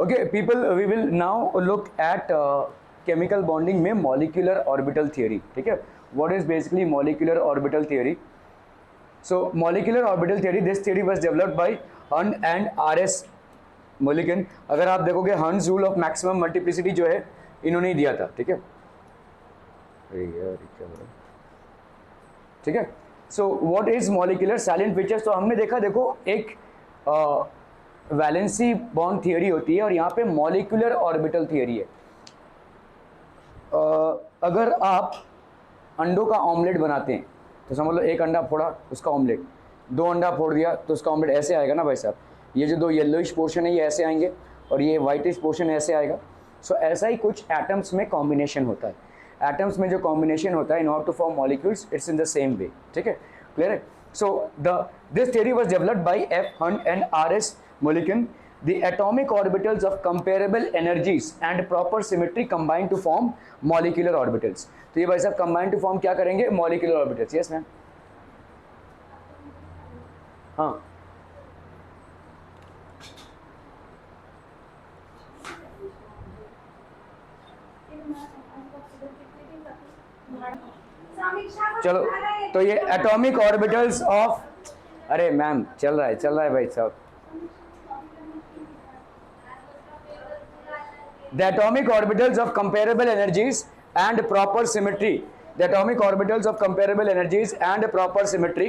Okay, people, we will now look at chemical bonding में molecular orbital theory. ठीक है, what is basically molecular orbital theory? So molecular orbital theory, this theory was developed by Hunt and R.S. Mulliken. अगर आप देखोगे Hund's rule of maximum multiplicity जो है इन्होंने ही दिया था. ठीक है, ठीक है. So what is molecular silent features? तो हमने देखा, देखो एक वैलेंसी बॉन्ड थियरी होती है और यहाँ पे मॉलिक्यूलर ऑर्बिटल थियरी है. अगर आप अंडों का ऑमलेट बनाते हैं तो समझ लो एक अंडा फोड़ा उसका ऑमलेट, दो अंडा फोड़ दिया तो उसका ऑमलेट ऐसे आएगा ना भाई साहब. ये जो दो येलोइश पोर्शन है ये ऐसे आएंगे और ये वाइटिश पोर्शन ऐसे आएगा. सो ऐसा ही कुछ एटम्स में कॉम्बिनेशन होता है. एटम्स में जो कॉम्बिनेशन होता है in order to form molecules, it's in the same way. ठीक है, क्लियर है. So this theory was developed by F Hund and R S. Mulliken. The atomic orbitals of comparable energies and proper symmetry combine to form molecular orbitals. तो ये भाई साहब combine to form क्या करेंगे? Molecular orbitals. Yes ma'am. हाँ, चलो तो ये एटॉमिक ऑर्बिटल्स ऑफ, अरे मैम चल रहा है भाई साहब. The atomic orbitals of comparable energies and proper symmetry. The atomic orbitals of comparable energies and proper symmetry,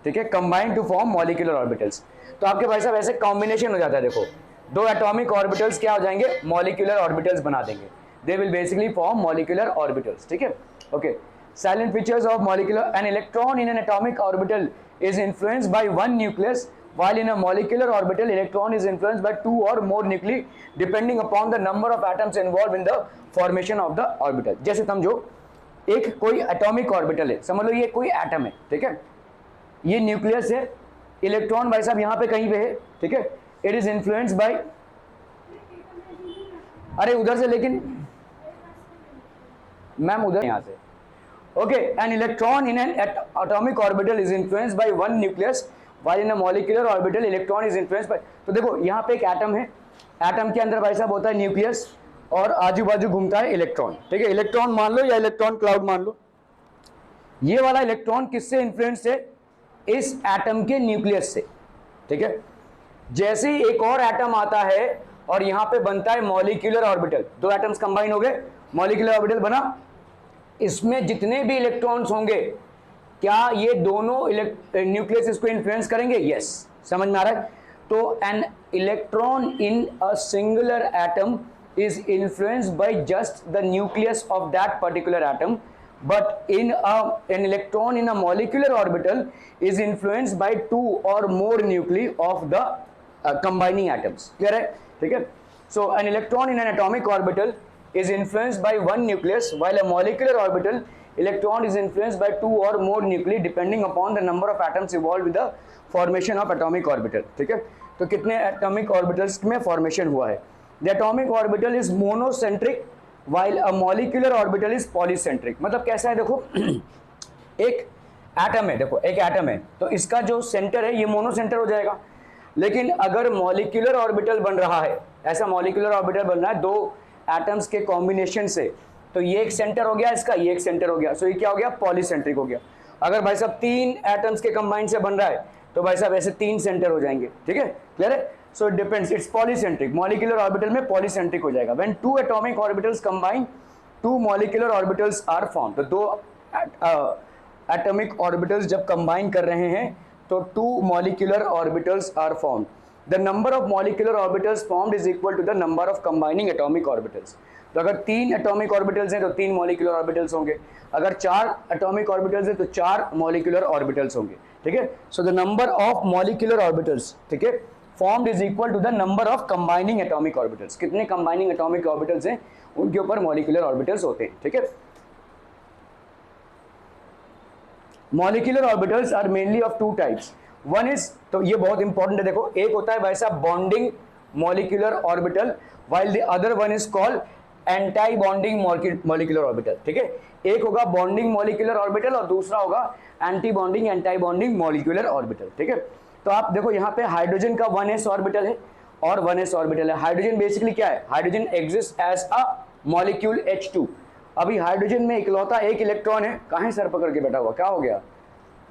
ठीक है, combine to form molecular orbitals. तो आपके भाई साहब ऐसे कॉम्बिनेशन हो जाता है. देखो दो एटॉमिक ऑर्बिटल्स क्या हो जाएंगे? मॉलिक्यूलर ऑर्बिटल्स बना देंगे. They will basically form molecular orbitals. ठीक है, okay. Silent features of molecular: an electron in an atomic orbital is influenced by one nucleus, while in a molecular orbital electron is influenced by two or more nuclei depending upon the number of atoms involved in the formation of the orbital. जैसे समझो एक कोई atomic orbital है, समझ लो ये कोई atom है. ठीक है, ये न्यूक्लियस है, इलेक्ट्रॉन भाई साहब यहाँ पे कहीं पे है. ठीक है, इट इज इन्फ्लुएंस्ड बाय, अरे उधर से, लेकिन मैम उधर यहाँ से. Okay, N electron in an atomic orbital is influenced by one nucleus while in a molecular orbital electron is influenced by. तो देखो यहाँ पे एक एटम है, एटम के अंदर भाई साहब होता है न्यूक्लियस और आजू बाजू घूमता है इलेक्ट्रॉन. ठीक है, इलेक्ट्रॉन मान लो या इलेक्ट्रॉन क्लाउड मान लो. ये वाला इलेक्ट्रॉन किससे इन्फ्लुएंस है? इस एटम के न्यूक्लियस से. ठीक है, जैसे ही एक और एटम आता है और यहाँ पे बनता है मॉलिक्यूलर ऑर्बिटल, दो एटम्स कंबाइन हो गए, मॉलिक्यूलर ऑर्बिटल बना. इसमें जितने भी इलेक्ट्रॉन्स होंगे क्या ये दोनों न्यूक्लियस इसको इन्फ्लुएंस करेंगे? यस, समझ में आ रहा है. तो an electron in a singular atom is influenced by just the nucleus of that particular atom, but in an electron in a molecular orbital is influenced by two और more nuclei of the combining atoms. Clear है? ठीक है. So an electron in an atomic orbital is influenced by one nucleus, while a molecular orbital electron is influenced by two or more nuclei depending upon the number of atoms involved with the formation of atomic orbital. ठीक है, तो कितने atomic orbitals में formation हुआ है? The atomic orbital is monocentric while a molecular orbital is polycentric. मतलब कैसा है? देखो एक एटम है, देखो एक एटम है तो इसका जो सेंटर है ये मोनोसेंटर हो जाएगा. लेकिन अगर मॉलिक्यूलर ऑर्बिटल बन रहा है, ऐसा मॉलिक्यूलर ऑर्बिटल बन रहा है दो एटम्स के कॉम्बिनेशन से, तो ये एक सेंटर हो गया इसका, ये एक सेंटर हो गया. सो ये क्या हो गया? पॉलीसेंट्रिक हो गया. अगर भाई साहब तीन एटम्स के कंबाइन से बन रहा है तो भाई साहब ऐसे तीन सेंटर हो जाएंगे. ठीक है, क्लियर है. So it depends, it's polycentric. Molecular orbital में पॉलीसेंट्रिक हो जाएगा. When two atomic orbitals combine, two molecular orbitals are form. तो दो एटॉमिक ऑर्बिटल्स जब कंबाइन कर रहे हैं तो two molecular orbitals are form. The number of molecular orbitals formed is equal to the number of combining atomic orbitals. तो अगर तीन एटॉमिक ऑर्बिटल्स हैं तो तीन मॉलिक्यूलर ऑर्बिटल्स होंगे. अगर चार एटॉमिक ऑर्बिटल्स हैं तो चार मॉलिक्यूलर ऑर्बिटल्स होंगे. ठीक है, so the number of molecular orbitals, ठीक है, formed is equal to the number of combining atomic orbitals. कितने कंबाइनिंग एटॉमिक ऑर्बिटल्स हैं उनके ऊपर मॉलिक्यूलर ऑर्बिटल्स होते हैं. ठीक है, molecular orbitals are mainly of two types. One is, तो ये बहुत इंपॉर्टेंट है, देखो एक होता है भाई साहब bonding molecular orbital, while the other one is called anti bonding molecular orbital. ठीक है, एक होगा बॉन्डिंग मॉलिक्यूलर ऑर्बिटल और दूसरा होगा एंटी बॉन्डिंग मॉलिक्यूलर ऑर्बिटल. ठीक है, तो आप देखो यहाँ पे हाइड्रोजन का 1s ऑर्बिटल है और 1s ऑर्बिटल है। हाइड्रोजन बेसिकली क्या है, hydrogen exist as a molecule H2। अभी हाइड्रोजन में इकलौता एक इलेक्ट्रॉन है, कहाँ सर पकड़ के बैठा हुआ, क्या हो गया,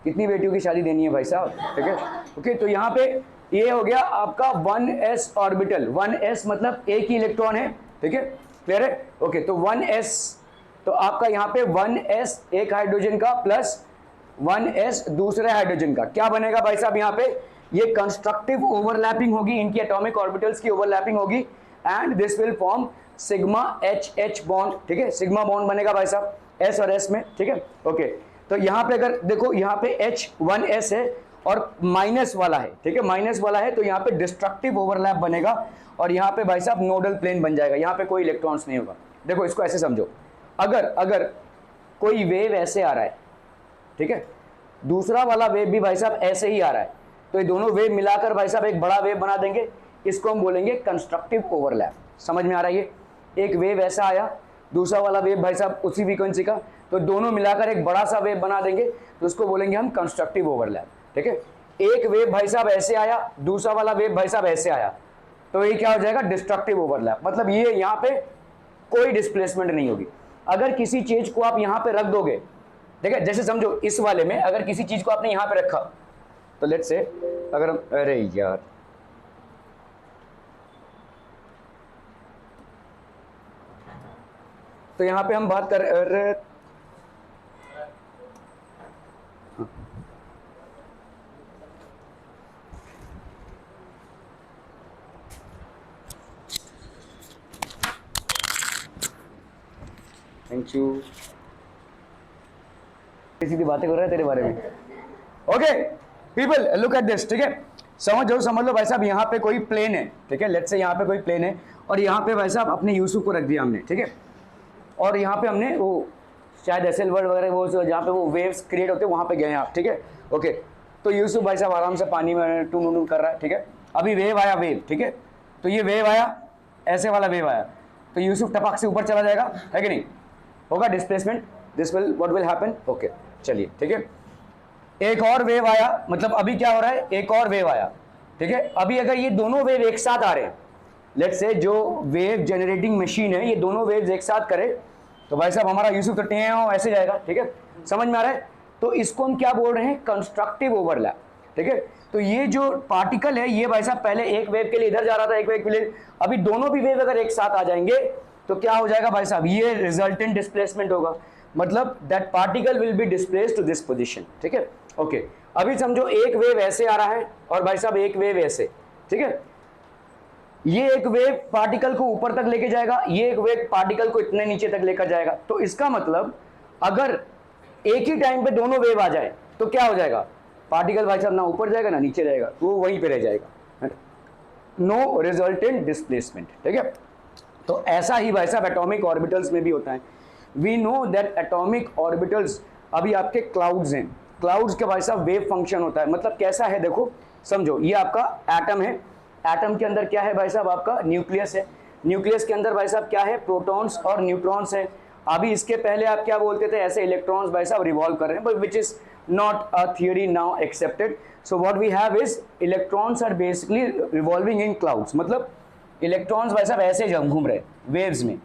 कितनी बेटियों की शादी देनी है भाई साहब, ठीक है। ओके, तो यहाँ पे ये हो गया आपका 1s ऑर्बिटल, 1s मतलब एक ही इलेक्ट्रॉन है, ठीक है, क्लियर है। ओके, तो 1s, तो आपका यहाँ पे 1s एक हाइड्रोजन का प्लस 1s दूसरे हाइड्रोजन का, क्या बनेगा भाई साहब, यहाँ पे ये कंस्ट्रक्टिव ओवरलैपिंग होगी, इनकी एटॉमिक ऑर्बिटल्स की ओवरलैपिंग होगी and this will form sigma HH bond, ठीक है, सिग्मा बॉन्ड बनेगा भाई साहब s और s में, ठीक है। ओके, तो यहाँ पे अगर देखो यहाँ पे H1s है और माइनस वाला है, ठीक है, माइनस वाला है, तो यहाँ पे डिस्ट्रक्टिव ओवरलैप बनेगा और यहाँ पे भाई साहब नोडल प्लेन बन जाएगा, यहाँ पे कोई इलेक्ट्रॉन्स नहीं होगा। देखो इसको ऐसे समझो, अगर कोई वेव ऐसे आ रहा है, ठीक है, दूसरा वाला वेव भी भाई साहब ऐसे ही आ रहा है, तो ये दोनों वेव मिलाकर भाई साहब एक बड़ा वेव बना देंगे, इसको हम बोलेंगे कंस्ट्रक्टिव ओवरलैप। समझ में आ रहा है, ये एक वेव ऐसा आया, दूसरा वाला वेव भाई साहब उसी फ्रीक्वेंसी का, तो दोनों मिलाकर एक बड़ा सा वेव बना देंगे, तो उसको बोलेंगे हम कंस्ट्रक्टिव ओवरलैप, ठीक है। एक वेव भाई साहब ऐसे आया, दूसरा वाला वेव भाई साहब ऐसे आया, तो ये क्या हो जाएगा, डिस्ट्रक्टिव ओवरलैप। मतलब ये यहाँ पे कोई डिस्प्लेसमेंट नहीं होगी। अगर किसी चीज को आप यहाँ पे रख दोगे, ठीक है, जैसे समझो इस वाले में अगर किसी चीज को आपने यहाँ पे रखा, तो लेट्स से अगर हम, अरे यार तो यहाँ पे हम बात कर, अरे थैंक यू, सीधी बातें कर रहे हैं तेरे बारे में। Okay people, look at this, ठीक है, समझ लो भाई साहब, यहाँ पे कोई प्लेन है, ठीक है, लेट्स से यहाँ पे कोई प्लेन है और यहाँ पे भाई साहब अपने यूसुफ को रख दिया हमने, ठीक है, और यहाँ पे हमने वो शायद एसएल वर्ड वगैरह वो जहाँ पे वो वेव्स क्रिएट होते हैं वहाँ पे गए हैं आप, ठीक है। ओके, तो यूसुफ भाई साहब आराम से पानी में टून कर रहा है, ठीक है, अभी वेव आया, वेव, ठीक है, तो ये वेव आया, ऐसे वाला वेव आया, तो यूसुफ टपक से ऊपर चला जाएगा, है कि नहीं, होगा displacement, this will what will happen. Okay चलिए, ठीक है, एक और वेव आया, मतलब अभी क्या हो रहा है, एक और वेव आया, ठीक है, अभी अगर ये दोनों वेव एक साथ आ रहे हैं, लेट्स से जो वेव जनरेटिंग मशीन है ये दोनों वेव्स एक साथ करे, तो भाई साहब हमारा यूसुफ तो ऐसे जाएगा, ठीक है, समझ में आ रहा है। तो इसको हम क्या बोल रहे हैं, कंस्ट्रक्टिव ओवरलैप, ठीक है। तो ये जो पार्टिकल है ये भाई साहब पहले एक वेव के लिए इधर जा रहा था, एक वेव के लिए, अभी दोनों भी वेव अगर एक साथ आ जाएंगे तो क्या हो जाएगा भाई साहब, ये रिजल्टेंट डिस्प्लेसमेंट होगा, मतलब that particle will be displaced to this position, ठीक है। ओके, अभी समझो एक वेव ऐसे आ रहा है और भाई साहब एक वेव ऐसे, ठीक है, ये एक वेव पार्टिकल को ऊपर तक लेके जाएगा, ये एक वेव पार्टिकल को इतने नीचे तक लेकर जाएगा। तो इसका मतलब अगर एक ही टाइम पे दोनों वेव आ जाए तो क्या हो जाएगा, पार्टिकल भाई साहब ना ऊपर जाएगा ना नीचे जाएगा, वो वहीं पे रह जाएगा, नो रिजल्टेंट डिस्प्लेसमेंट, ठीक है। तो ऐसा ही भाई साहब एटॉमिक ऑर्बिटल्स में भी होता है। We know that atomic orbitals, अभी आपके क्लाउड्स हैं, क्लाउड्स के भाई साहब वेव फंक्शन होता है, मतलब कैसा है देखो, समझो ये आपका एटम है, एटम के अंदर क्या है भाई साहब, आपका न्यूक्लियस है, न्यूक्लियस के अंदर भाई साहब क्या है, प्रोटॉन्स और न्यूट्रॉन्स है। अभी इसके पहले आप क्या बोलते थे, ऐसे इलेक्ट्रॉन्स भाई साहब रिवॉल्व कर रहे हैं, but which is not a theory now accepted. So what we have is electrons are basically revolving in clouds, मतलब इलेक्ट्रॉन्स भाई साहब ऐसे घूम रहे वेव्स में,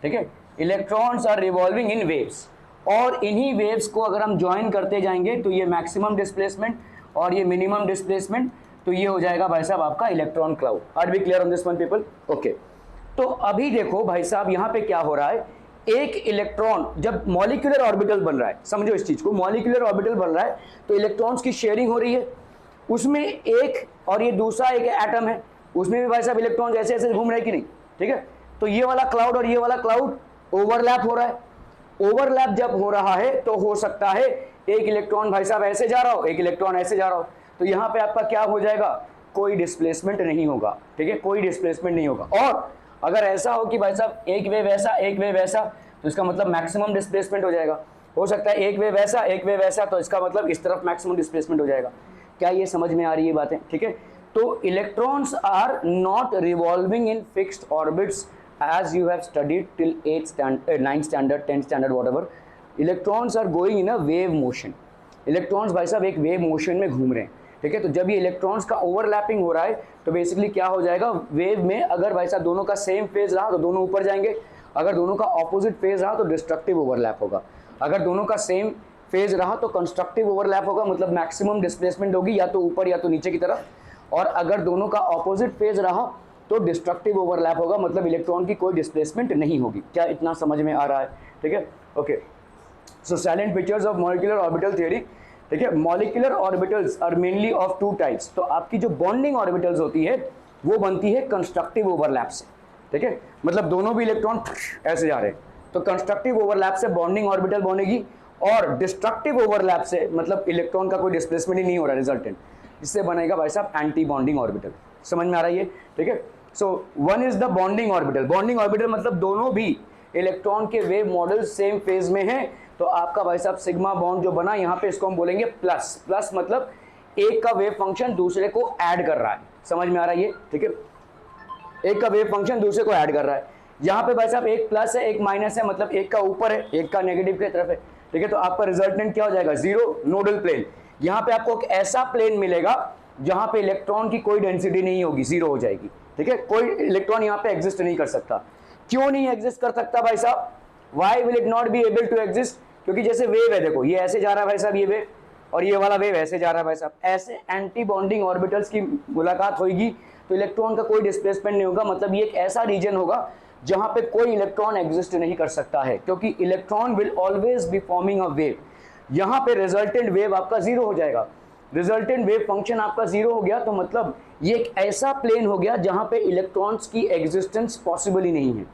ठीक है, electrons are revolving in waves, और इन्हीं वेव्स को अगर हम ज्वाइन करते जाएंगे तो ये मैक्सिमम डिस्प्लेसमेंट और ये मिनिमम डिस्प्लेसमेंट, तो ये हो जाएगा भाई साहब आपका electron cloud. Are we clear on this one people? Okay, तो अभी देखो भाई साहब यहाँ पे क्या हो रहा है, एक इलेक्ट्रॉन जब मॉलिक्यूलर ऑर्बिटल बन रहा है, समझो इस चीज को, मॉलिक्यूलर ऑर्बिटल बन रहा है तो इलेक्ट्रॉन्स की शेयरिंग हो रही है, उसमें एक और ये दूसरा एक एटम है, उसमें भी भाई साहब इलेक्ट्रॉन ऐसे ऐसे घूम रहे हैं कि नहीं, ठीक है। तो ये वाला क्लाउड और ये वाला क्लाउड ओवरलैप हो रहा है, ओवरलैप जब हो रहा है तो हो सकता है एक इलेक्ट्रॉन भाई साहब ऐसे जा रहा हो, एक इलेक्ट्रॉन ऐसे जा रहा हो, तो यहाँ पे आपका क्या हो जाएगा, कोई डिस्प्लेसमेंट नहीं होगा, ठीक है, कोई डिस्प्लेसमेंट नहीं होगा। और अगर ऐसा हो कि भाई साहब एक वेव ऐसा एक वेव ऐसा, तो इसका मतलब मैक्सिमम डिस्प्लेसमेंट हो जाएगा। हो सकता है एक वेव ऐसा एक वेव ऐसा, तो इसका मतलब इस तरफ मैक्सिमम डिस्प्लेसमेंट हो जाएगा। क्या ये समझ में आ रही है बातें? ठीक है, तो electrons are not revolving in fixed orbits as you have studied till 8th standard 9th standard 10th standard whatever. Electrons are going in a wave motion. Electrons भाई साहब एक वेव मोशन में घूम रहे हैं। ठीक है। तो जब ये इलेक्ट्रॉन्स का ओवरलैपिंग हो रहा है तो बेसिकली क्या हो जाएगा, वेव में अगर भाई साहब दोनों का सेम फेज रहा तो दोनों ऊपर जाएंगे, अगर दोनों का ऑपोजिट फेज रहा तो डिस्ट्रक्टिव ओवरलैप होगा, अगर दोनों का सेम फेज रहा तो कंस्ट्रक्टिव ओवरलैप होगा, मतलब मैक्सिमम डिस्प्लेसमेंट होगी या तो ऊपर या तो नीचे की तरफ, और अगर दोनों का ऑपोजिट फेज रहा तो डिस्ट्रक्टिव ओवरलैप होगा, मतलब इलेक्ट्रॉन की कोई डिस्प्लेसमेंट नहीं होगी। क्या इतना समझ में आ रहा है? ठीक है, okay. So silent features of molecular orbital theory, ठीक है। Molecular orbitals are mainly of two types. तो आपकी जो बॉन्डिंग ऑर्बिटल्स होती है वो बनती है कंस्ट्रक्टिव ओवरलैप से, ठीक है, मतलब दोनों भी इलेक्ट्रॉन ऐसे जा रहे हैं तो कंस्ट्रक्टिव ओवरलैप से बॉन्डिंग ऑर्बिटल बनेगी, और डिस्ट्रक्टिव ओवरलैप से मतलब इलेक्ट्रॉन का कोई डिस्प्लेसमेंट ही नहीं हो रहा रिजल्टेंट, इससे बनेगा भाई साहब एंटी बॉन्डिंग ऑर्बिटल। समझ में आ रही है? ठीक है। So one is the bonding orbital. Bonding orbital मतलब दोनों भी इलेक्ट्रॉन के वेव मॉडल सेम फेज में हैं, तो आपका भाई साहब सिग्मा बॉन्ड जो बना यहाँ पे इसको हम बोलेंगे प्लस। प्लस मतलब एक का वेव फंक्शन दूसरे को ऐड कर रहा है। समझ में आ रहा है ये? ठीक है, एक का वेव फंक्शन दूसरे को ऐड कर रहा है। यहाँ पे भाई साहब एक प्लस है एक माइनस है, मतलब एक का ऊपर है एक का नेगेटिव की तरफ है, ठीक है। तो आपका रिजल्टेंट क्या हो जाएगा? Zero nodal plane. यहाँ पे आपको एक ऐसा प्लेन मिलेगा जहां पे इलेक्ट्रॉन की कोई डेंसिटी नहीं होगी, जीरो हो जाएगी, ठीक है। कोई इलेक्ट्रॉन यहाँ पे एग्जिस्ट नहीं कर सकता। क्यों नहीं एग्जिस्ट कर सकता भाई साहब? Why will it not be able to exist? क्योंकि जैसे वेव है, देखो ये ऐसे जा रहा है भाई साहब ये वेव, और ये वाला वेव ऐसे जा रहा है भाई साहब, ऐसे एंटी बॉन्डिंग ऑर्बिटल्स की मुलाकात होगी तो इलेक्ट्रॉन का कोई डिस्प्लेसमेंट नहीं होगा, मतलब ये एक ऐसा रीजन होगा जहां पे कोई इलेक्ट्रॉन एग्जिस्ट नहीं कर सकता है, क्योंकि electron will always be forming a wave. यहां पे रिजल्टेंट वेव आपका जीरो हो जाएगा। रिजल्टेंट वेव फंक्शन आपका जीरो हो गया तो मतलब ये एक ऐसा प्लेन हो गया जहां पे इलेक्ट्रॉन्स की एग्जिस्टेंस पॉसिबल ही नहीं है।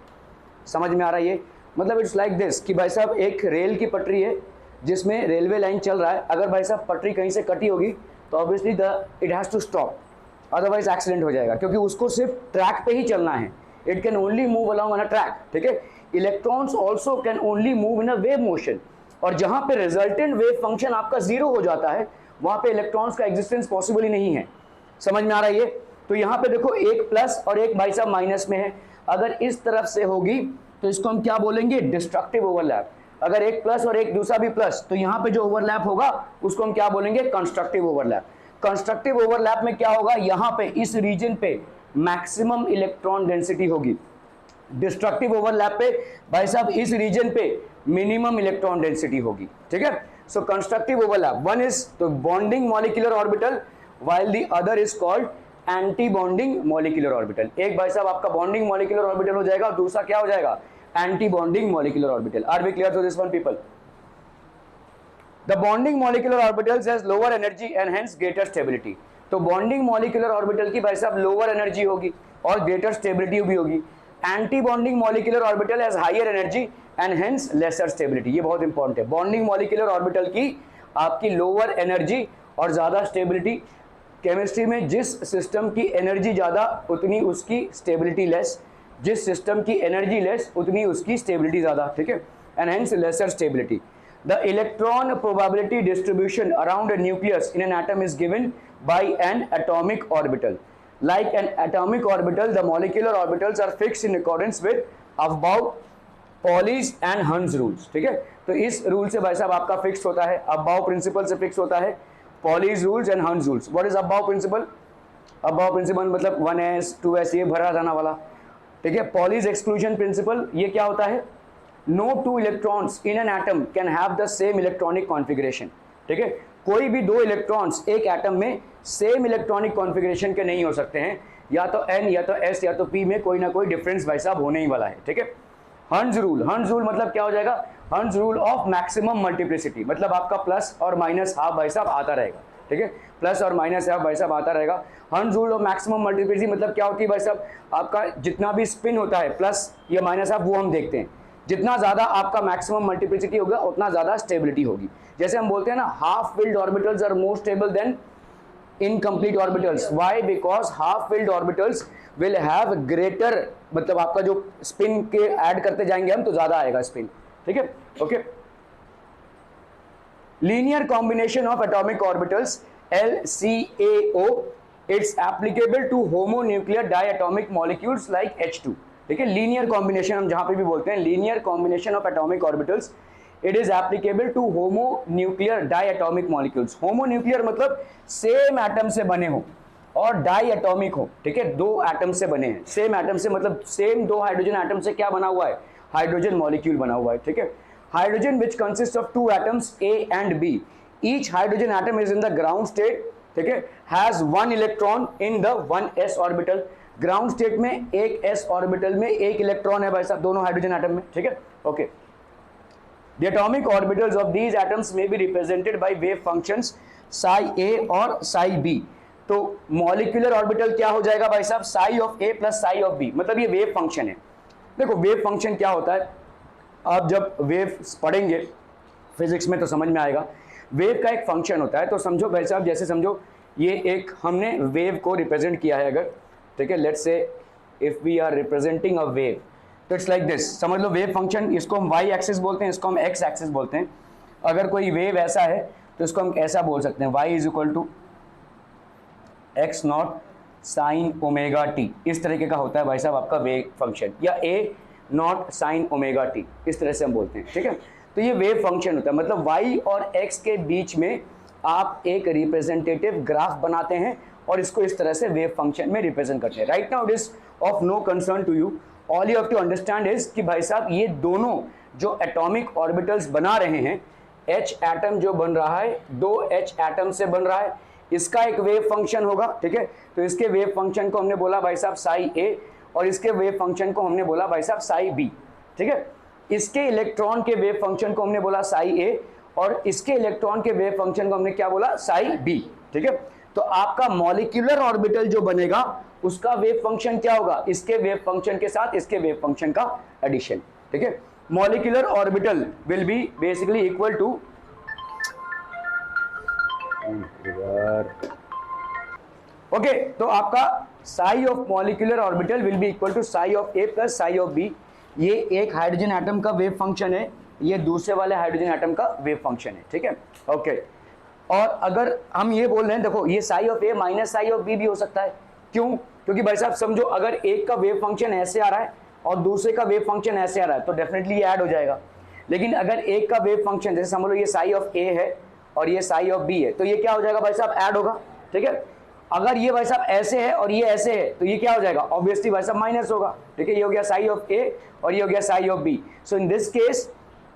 समझ में आ रहा है ये? मतलब इट्स लाइक दिस कि भाई साहब एक रेल की पटरी है जिसमें रेलवे लाइन चल रहा है, अगर भाई साहब पटरी कहीं से कटी होगी तो obviously it has to stop, otherwise accident हो जाएगा, क्योंकि उसको सिर्फ ट्रैक पे ही चलना है। It can only move along on a track, ठीक है। Electrons also can only move in a wave motion, और जहां पे रिजल्टेंट वेव फंक्शन आपका जीरो हो जाता है वहां पे इलेक्ट्रॉन्स का एग्जिस्टेंस पॉसिबल ही नहीं है। समझ में आ रहा है ये? तो यहाँ पे देखो एक प्लस और एक भाई साहब माइनस में है, अगर इस तरफ से होगी तो इसको हम क्या बोलेंगे? Destructive overlap. अगर एक प्लस और एक दूसरा भी प्लस तो यहाँ पे जो ओवरलैप होगा उसको हम क्या बोलेंगे? Constructive overlap. कंस्ट्रक्टिव ओवरलैप में क्या होगा? यहाँ पे इस रीजन पे मैक्सिमम इलेक्ट्रॉन डेंसिटी होगी। डिस्ट्रक्टिव ओवरलैप पे भाई साहब इस रीजन पे मिनिमम इलेक्ट्रॉन डेंसिटी होगी, ठीक है। सो कंस्ट्रक्टिव ओवरलैप वन इज तो bonding molecular orbital while the other is called anti bonding molecular orbital. एक भाई साहब आपका बॉन्डिंग मॉलिक्यूलर ऑर्बिटल हो जाएगा और दूसरा क्या हो जाएगा? Anti bonding molecular orbital. Are we clear to this one people? The bonding molecular orbitals has lower energy and hence greater stability. तो बॉन्डिंग मॉलिक्यूलर ऑर्बिटल की भाई साहब लोअर एनर्जी होगी और ग्रेटर स्टेबिलिटी भी होगी। Anti bonding molecular orbital has higher energy and hence lesser stability. ये बहुत इंपॉर्टेंट है। बॉन्डिंग मॉलिक्यूलर ऑर्बिटल की आपकी लोअर एनर्जी और ज्यादा स्टेबिलिटी। केमिस्ट्री में जिस सिस्टम की एनर्जी ज्यादा उतनी उसकी स्टेबिलिटी लेस, जिस सिस्टम की एनर्जी लेस उतनी उसकी स्टेबिलिटी ज्यादा, ठीक है, and hence lesser stability. The electron probability distribution around a nucleus in an atom is given by an atomic orbital. Like an atomic orbital, the molecular orbitals are fixed in accordance with above Pauli's and Hund's rules. ठीक है, तो इस rule से भाई साहब आपका fix होता है, अबाव प्रिंसिपल से फिक्स होता है Pauli's rules and Hund's rules. What is above principle? Above principle मतलब 1s 2s ये भरा जाना वाला, ठीक है। Pauli's exclusion principle ये क्या होता है? No two electrons in an atom can have the same electronic configuration, ठीक है। कोई भी दो इलेक्ट्रॉन्स एक एटम में सेम इलेक्ट्रॉनिक कॉन्फ़िगरेशन के नहीं हो सकते हैं, या तो n या तो s या तो p में कोई ना कोई डिफरेंस भाई साहब होने ही वाला है, ठीक है। हंस रूल, हंस रूल मतलब क्या हो जाएगा? हंस रूल ऑफ मैक्सिमम मल्टीप्लिसिटी, मतलब आपका प्लस और माइनस हाफ भाई साहब आता रहेगा, ठीक है, प्लस और माइनस हाफ भाई साहब आता रहेगा। हंस रूल ऑफ मैक्सिमम मल्टीप्लिसिटी मतलब क्या होती है भाई साहब? आपका जितना भी स्पिन होता है प्लस या माइनस हाफ वो हम देखते हैं, जितना ज्यादा आपका मैक्सिमम मल्टीप्लिसिटी होगा उतना ज्यादा स्टेबिलिटी होगी। जैसे हम बोलते हैं ना, half filled orbitals are more stable than incomplete orbitals. Why? Because half filled orbitals will have greater, मतलब आपका जो स्पिन के ऐड करते जाएंगे हम तो ज्यादा आएगा स्पिन, ठीक है, okay. Linear combination of atomic orbitals LCAO, it's applicable to homonuclear diatomic molecules like H2, ठीक है। लीनियर कॉम्बिनेशन हम जहां पे भी बोलते हैं linear combination of atomic orbitals it is applicable to homonuclear diatomic molecules. Homonuclear मतलब सेम एटम से बने हो, और डाई एटॉमिक हो, ठीक है, दो एटम से बने हैं। सेम एटम से मतलब सेम दो हाइड्रोजन एटम से क्या बना हुआ है, हाइड्रोजन मॉलिक्यूल बना हुआ है, ठीक है। Hydrogen which consist of two atoms A and B, each hydrogen atom is in the ground state, ठीक है, has one electron in the one s orbital. Ground state में एक s ऑर्बिटल में एक इलेक्ट्रॉन है भाई साहब, दोनों हाइड्रोजन एटम में, ठीक है, okay. The atomic orbitals of these atoms may be represented by wave functions psi a और psi b। तो मॉलिक्यूलर ऑर्बिटल क्या हो जाएगा भाई साहब, psi of a plus psi of b, मतलब ये वेव फंक्शन है। देखो वेव फंक्शन क्या होता है, आप जब वेव पढ़ेंगे फिजिक्स में तो समझ में आएगा। वेव का एक फंक्शन होता है, तो समझो भाई साहब, जैसे समझो ये एक हमने वेव को रिप्रेजेंट किया है अगर, ठीक है, let's say if we are representing a wave, तो इट्स लाइक दिस, समझ लो वेव फंक्शन, इसको हम y एक्सिस बोलते हैं, इसको हम x एक्सिस बोलते हैं। अगर कोई वेव ऐसा है तो इसको हम ऐसा बोल सकते हैं, y is equal to x naught sine omega t, इस तरीके का होता है भाई साहब आपका वेव फंक्शन, या a naught sine omega t, इस तरह से हम बोलते हैं, ठीक है। तो ये वेव फंक्शन होता है, मतलब y और x के बीच में आप एक रिप्रेजेंटेटिव ग्राफ बनाते हैं और इसको इस तरह से वेव फंक्शन में रिप्रेजेंट करते हैं। Right now it is of no concern to you, all you have to understand is कि भाई साहब ये दोनों जो एटॉमिक ऑर्बिटल्स बना रहे हैं, H एटम जो बन रहा है, दो H एटम से बन रहा है, इसका एक वेव फंक्शन होगा, ठीक है। तो इसके वेव फंक्शन को हमने बोला भाई साहब साई ए, और इसके वेव फंक्शन को हमने बोला भाई साहब साई बी, ठीक है। इसके इलेक्ट्रॉन के वेव फंक्शन को हमने बोला साई ए, और इसके इलेक्ट्रॉन के वेव फंक्शन को हमने क्या बोला, साई बी, ठीक है। तो आपका मॉलिक्यूलर ऑर्बिटल जो बनेगा उसका वेव फंक्शन क्या होगा, इसके वेव फंक्शन के साथ इसके वेव फंक्शन का एडिशन, ठीक है। Molecular orbital will be basically equal to, okay, तो आपका psi of molecular orbital will be equal to psi of A plus psi of B. ये एक हाइड्रोजन एटम का वेव फंक्शन है, ये दूसरे वाले हाइड्रोजन एटम का वेव फंक्शन है, ठीक है, ओके। और अगर हम ये बोल रहे हैं, देखो ये psi of A minus psi of B भी हो सकता है, क्यों, क्योंकि भाई साहब समझो अगर एक का वेव फंक्शन ऐसे आ रहा है और दूसरे का वेव फंक्शन ऐसे आ रहा है तो डेफिनेटली ये ऐड हो जाएगा। लेकिन अगर एक का वेव फंक्शन, जैसे समझ लो ये साई ऑफ ए है और ये साई ऑफ बी है, तो ये क्या हो जाएगा भाई साहब, ऐड होगा, ठीक है। अगर ये भाई साहब ऐसे है और ये ऐसे है तो ये क्या हो जाएगा, ऑब्वियसली भाई साहब माइनस होगा, ठीक है। ये हो गया साई ऑफ ए और ये हो गया psi of B. So in this case